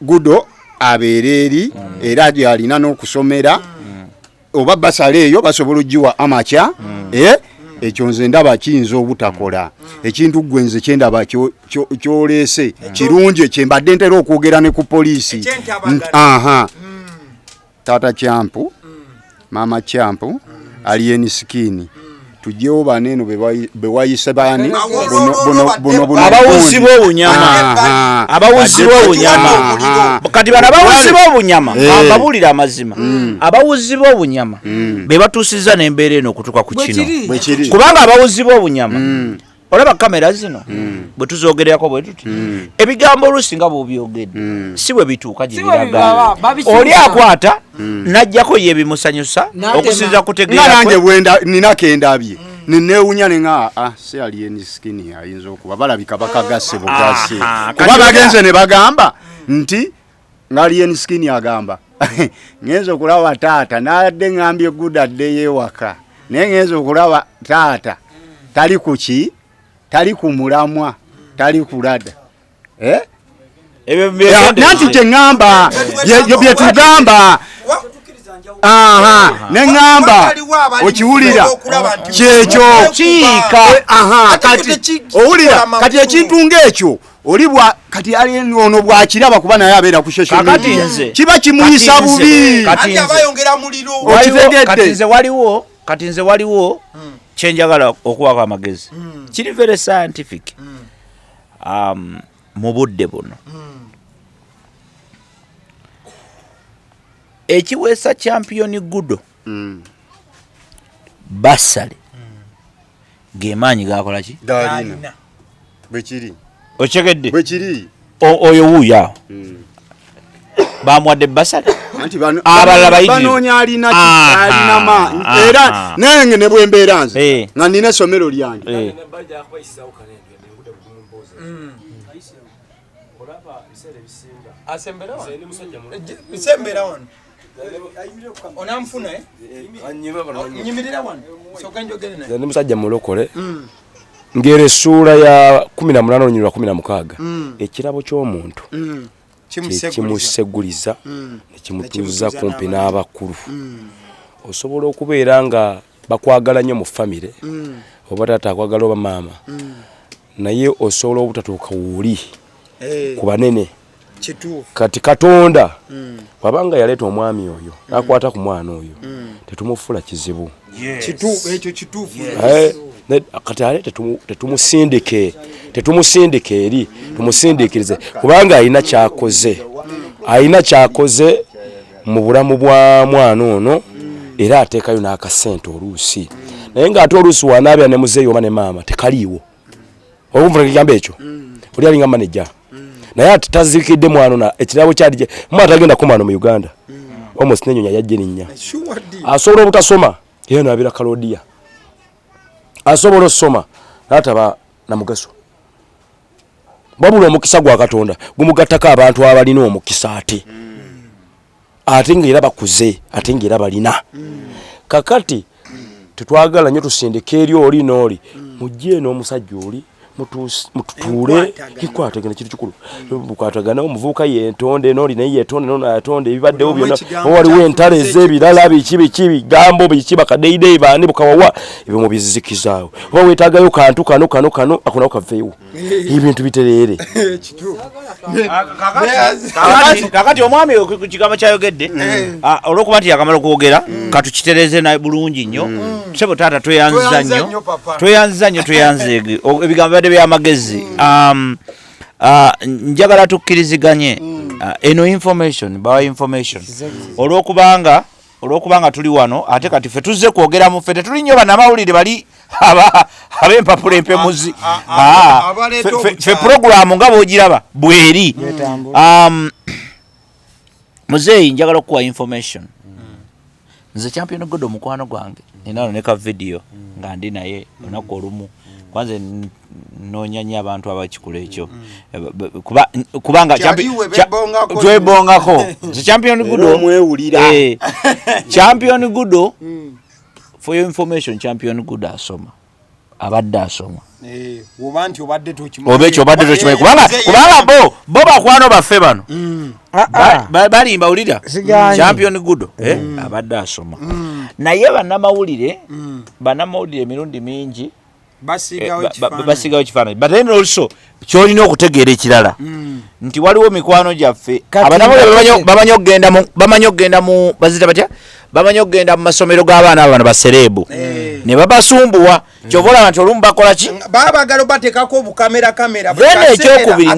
Gudo abeereri era alina n'okusomera oba basale eyo basobola ogiwa amacha ekyo nze ndaba kiyinza obutakola ekintu gwenze kyendaba kyoleese kirungi kyembadde ntera okwogera ne ku poliisi taata Champu maama Champu alien skin tujjewo baneeno bewayise baani abawuzi b'obunyama kati bano abawuzi b'obunyama babuulira amazima abawuzi b'obunyama be batuusizza n'embeera eno okutuuka ku kino kubanga abawuzi b'obunyama olaba kamera zino bwe tuzoogererako bwe tuti ebigambo oluusi nga bw'obyogedde si bwe bituuka gye biraga oli akwata n'ajjako ye bimusanyusa okusinza kutegeera nange nina kendabye neewunya nenga si alien skin ayinza okuba balabika bakagasse bugasi kuba bagenze ne bagamba nti ngali skin agamba ngenzo kulaba taata nadde ngambye Gudo addeyo ewaka naye ngenzo kulaba taata tali kuki tali kumulamwa tali kulada nanti kyengamba bye tugamba nengamba okiwulira kyekyo kiika kati owulira kati ekintu ng'ekyo olibwa kati ali ono bwakiraba kuba naye abeera ku social media kiba kimuyisa bubi kati abayongera muliro kati nze waliwo kyenjagala okuwako amagezi kiri very scientific mu budde buno ekiweesa champion Gudo basale gemaanyi gakola ki dalina bwekiri ochekedde bwekiri oyo wuuya bamwadde basale abalala bayitire banoonya alina era nenge ne bwembeera nze nga nina essomero lyange bisembera wano onamfuna nyimirira wano soka njogere naye ndi musajja mulokole ngere essuula ya 18 onyirwa 16 ekirabo ky'omuntu kimuseguliza nekimutuuza kumpi n'abakulu osobola okubeera nga bakwagala nnyo mu famire oba taata akwagala oba maama naye osobola obutatuuka wuli ku banene kati Katonda wabanga yaleeta omwami oyo nakwata ku mwana oyo tetumufula kizibu ekyo kituufu kati ale tetumusindike eri tumusindikirize kubanga alina kyakoze mu bulamu bwa mwana ono era ateekayo n'akasente oluusi naye ng'ate oluusi wanaabya ne muzeeyi oba ne maama tekaliiwo okumvuna kigambo ekyo oli alinga maneja naye ate tazikidde mwana na ekirabo kyali mwana tagenda kumwana mu Uganda almost nenyonya yajje ninnya asobola obutasoma yeyo naabira kalodiya asobola osoma nataba na mugaso babula omukisa gwa Katonda gumugattako abantu abalina omukisa ate ng'era bakuze ate ng'era balina kakati tetwagala nnyo tusindike eri oli n'oli mujje n'omusajja oli mututuule kikwatagana kintu kikulu bukwatagana omuvubuka yentonde n'oli naye yetonde n'ono yatonde ebibaddewo byonna waliwo entalo ez'ebirala biki bigambo biki bakadeideyi bani bukawawa ebyo mubizizikizaawo oba weetaagayo kantu kano akunako kaveewo ebintu bitereere kakati omwami ku kigambo kyayogedde olw'okuba nti yakamala okwogera katukitereze naye bulungi nnyo sebo taata tweyanziza nnyo ebigambo by'amagezi njagala tukkiriziganye eno information bawa information olw'okubanga tuli wano ate kati ffe tuzze kwogera mu ffe tetuli nnyo bannamawulire bali ab'empapula empemuzi ffe puroguramu nga bw'ogiraba bweri muzeeyi njagala okuwa information nze champion Gudo mukwano gwange ninaano ne ka video nga ndi naye olunaku olumu kwanza noonya nnyo abantu abakikula ekyo kubanga twebongako nze champion Gudo champion Gudo for your information champion Gudo asoma abadde asoma obadde tokimanyi kubanga bo bakwano baffe bano balimba wulira champion Gudo abadde asoma naye bannamawulire emirundi mingi basigawo kifaananyi but then also kyolina okutegeera ekirala nti waliwo mikwano gyaffe abanamawulire bamanyi okugenda mu bazita batya bamanyi okugenda mu masomero g'abaana abo bano basereebu ne babasumbuwa kyova olaba nti olumu bakola ki babagala bateekako obukamera then ekyokubiri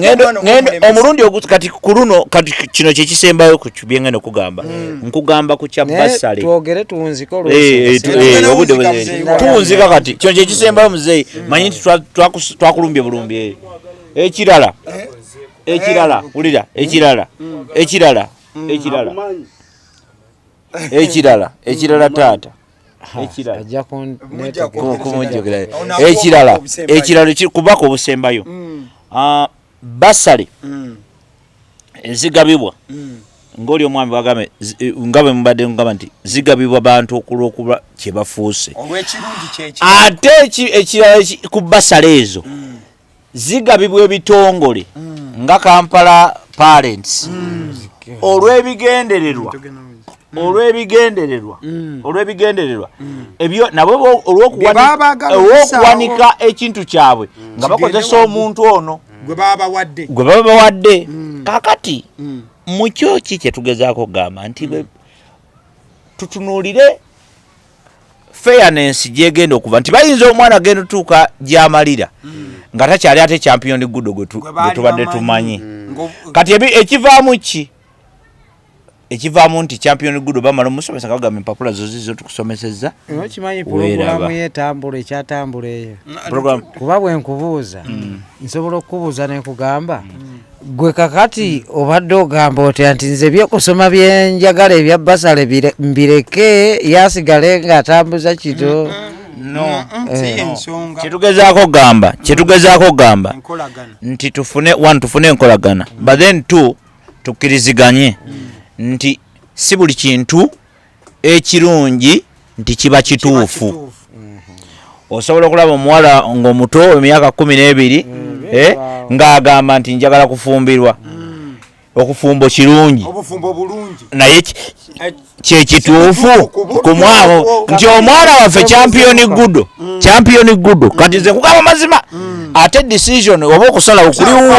omulundi kati ku luno kati kino kyekisembayo ku byengenda okugamba nkugamba ku kya basale tuwunzika kati kino kyekisembayo muzeeyi manyi nti twakulumbye bulumbi ekirala wulira ekirala taata ekirala kubaka obusembayo basale zigabibwa ngoli omwami bagame ngabe mbadde ngaba nti zigabibwa bantu okulokuba kye bafuuse olw'ekirungi kyeki ate ekirala ku basaleezo zigabibwa ebitongole nga Kampala Parents olw'ebigendererwa ebyo nabo olw'okuwanika ekintu kyabwe nga bakozesa omuntu ono gwe babawadde kakati mukyo ki kyetugezaako gamba nti tutunuulire fairness gyegenda okuva nti bayinza omwana agenda tuuka gyamalira nga takyali ate champion Gudo gwe tubadde tumanyi kati ekivaamu ki ekivaamu nti champion Gudo bamala omusomesa kagamba empapula zo zizo tukusomesezza okimanyi programu yetambula ekyatambula eyo kuba bwe nkubuuza nsobola okubuuza nekugamba gwe kakati obadde ogamba oti nti nze byokusoma byenjagala ebya basale mbireke yasigale ng'atambuza kito no kyetugezaako gamba nti tufune enkolagana but then two tukkiriziganye nti si buli kintu ekirungi nti kiba kituufu osobola okulaba omuwala ng'omuto emyaka 12 ng'agamba nti njagala kufumbirwa okufumbo kirungi naye kyekituufu kumwabo nti omwana waffe champion Gudo kati nze kugamba mazima ate decision oba okusala okuliwo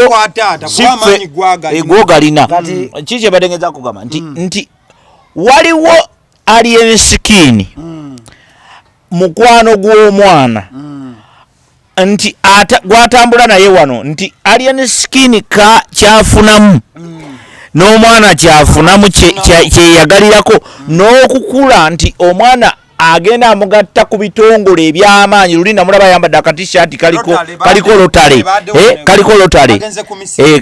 sife egwogalina kiki badengeza kugamba nti waliwo alien skin mukwano gw'omwana nti gwatambula naye wano nti alien skin kyafunamu n'omwana kyafunamu kyeyagalirako n'okukula nti omwana agenda amugatta ku bitongole eby'amaanyi luli namulaba ayambadde akatishaati kaliko lotale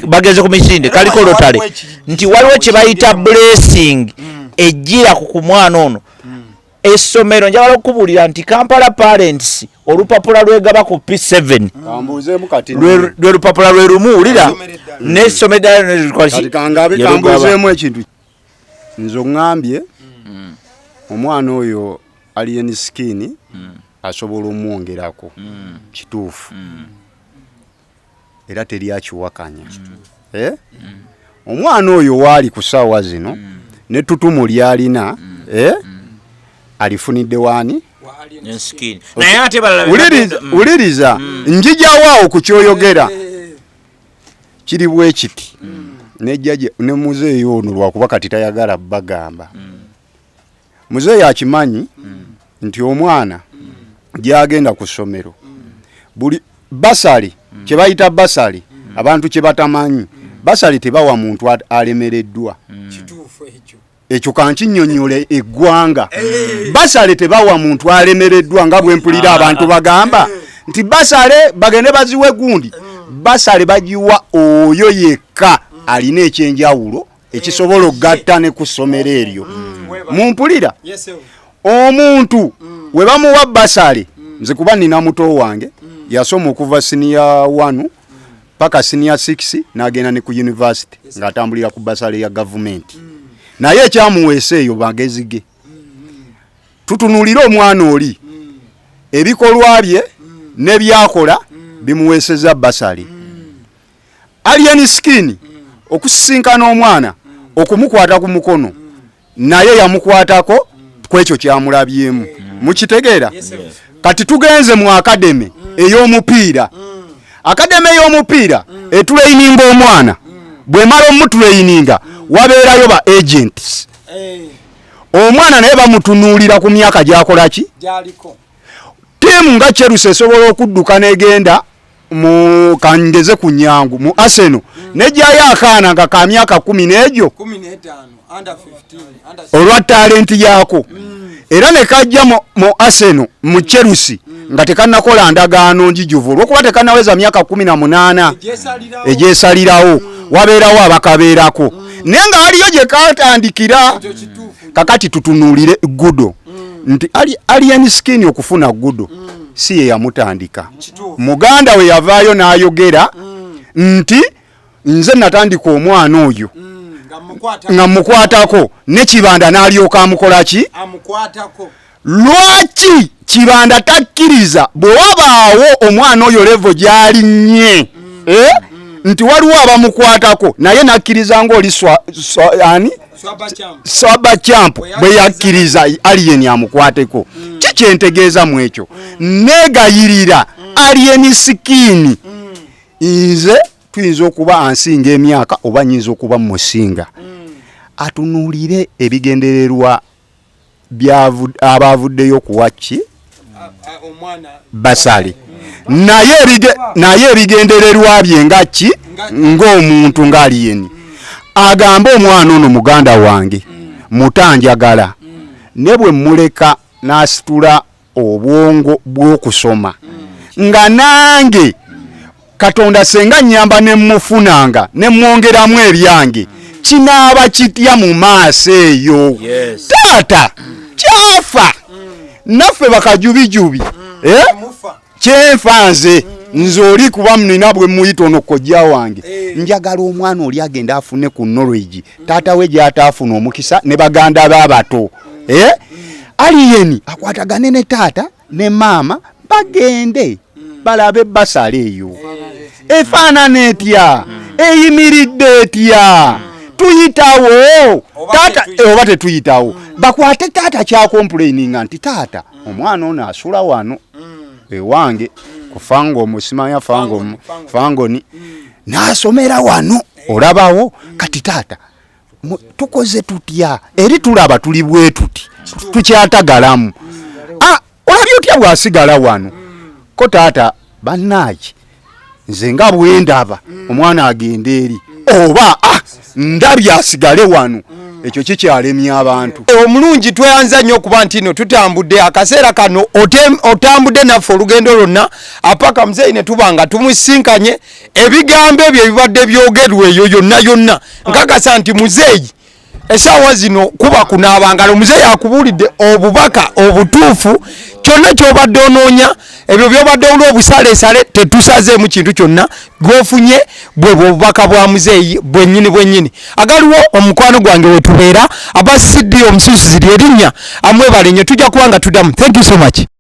bagenze ku misinde kaliko lotale nti waliwo kye bayita blessing ejjira ku mwana ono essomero njagala okubuulira nti Kampala Parents olupapula lwegaba ku P7 lwe lupapula lwe lumuwulira n'essomero kambuzeemu ekintu nze oŋŋambye omwana oyo alien skin asobola omwongerako kituufu era teryakiwakanya omwana oyo waali ku ssaawa zino n'ettutumu lyalina alifunidde wani uliriza njijawaawo ku kyoyogera kiri bwe kiti ne muzeeyi ono lwakuba kati tayagala bagamba muzeeyi akimanyi nti omwana gyagenda ku ssomero buli basali kye bayita basali abantu kye batamanyi basali tebawa muntu alemereddwa ekyo kankinnyonnyole eggwanga basale tebawa muntu alemereddwa nga bwe mpulira abantu bagamba nti basale bagende baziwe gundi basale bagiwa oyo yekka alina ekyenjawulo ekisobola okugatta ne ku ssomero eryo mumpulira omuntu we bamuwa basale nze kuba nina muto wange yasoma okuva senior 1 paka senior 6 n'agenda ne ku university ng'atambulira ku basale ya gavumenti naye ekyamuweesa eyo bagezi ge tutunuulire omwana oli ebikolwa bye ne byakola bimuweeseza basali alien skin okusisinkana omwana okumukwata ku mukono naye yamukwatako kwekyo kyamulabyemu mukitegeera kati tugenze mu akademe ey'omupiira akademe ey'omupiira etuleyininga omwana bwe mala omutuleyininga wabeerayo ba agents omwana naye bamutunuulira ku myaka gyakola ki tiimu nga Chelsea esobola okudduka negenda mu kangeze ku nyangu mu Arsenal nejjayo akaana nga ka myaka 10 n'egyo 15 under 15 olwa talent yako era ne kajja mu Arsenal mu Chelsea nga tekannakola ndagaano njijuvu olwokuba tekanaweza myaka 18 egyesalirawo wabeerawo abakabeerako naye nga waliyo gye katandikira kakati tutunuulire Gudo nti alien skin okufuna Gudo si ye yamutandika muganda we yavaayo n'ayogera nti nze natandika omwana oyo nga mukwatako ne Kibanda n'alyoka amukola ki lwaki Kibanda takkiriza bwe wabaawo omwana oyo levo gy'alinnye nti waliwo abamukwatako naye nakkiriza ng'oli Swaba Champ bwe yakkiriza alien amukwateko kikyentegeeza mu ekyo negayirira alien sikini nze tuyinza okuba ansinga emyaka oba nyinza okuba musinga atunuulire ebigendererwa abavuddeyo kuwaki basale naye ebigendererwa bye ngaki ng'omuntu ng'aliyeni agamba omwana ono muganda wange mutanjagala ne bwe muleka n'asitula obwongo bw'okusoma nga nange Katonda senga nyamba ne mufunanga ne mwongeramu ebyange kinaaba kitya mu maaso eyo taata kyafa naffe bakajubijubi kyenfanze nze oli kuba munina bwe muyita ono kojja wange njagala omwana oli agenda afune ku Norwich taata we gy'ataafuna omukisa ne baganda b'abato aliyeni akwatagane ne taata ne maama bagende balabe basale eyo efaanana etya eyimiridde etya tuyitawo taata oba tetuyitawo bakwate taata kyakomplaininga nti taata omwana ono asula wano ewange kufango musimanya fangoni n'asomera wano olabawo kati taata tukoze tutya eri tulaba tuli bwe tuti tukyatagalamu olabye otya bwasigala wano ko taata bannaki nze nga bwendaba omwana agenda eri oba ndabye asigale wano ekyo kikyalemya abantu omulungi tweyanza nnyo okuba nti no tutambudde akaseera kano otambudde naffe olugendo lwonna apaka muzeeyi ne tuba nga tumusinkanye ebigambo ebyo ebibadde byogerwa eyo yonna nkakasa nti muzeeyi essaawa zino kuba kunaabangalo muzeeyi akubuulidde obubaka obutuufu kyonna kyobadde onoonya ebyo byobadde oli obusaleesale tetusazeemu kintu kyonna gwofunye bwe bubaka bwa muzeeyi bwennyini agaliwo omukwano gwange wetubeera abasidi omusuusizi lyerinnya amwebale nnyo tujja kuba nga tuddamu. Thank you so much.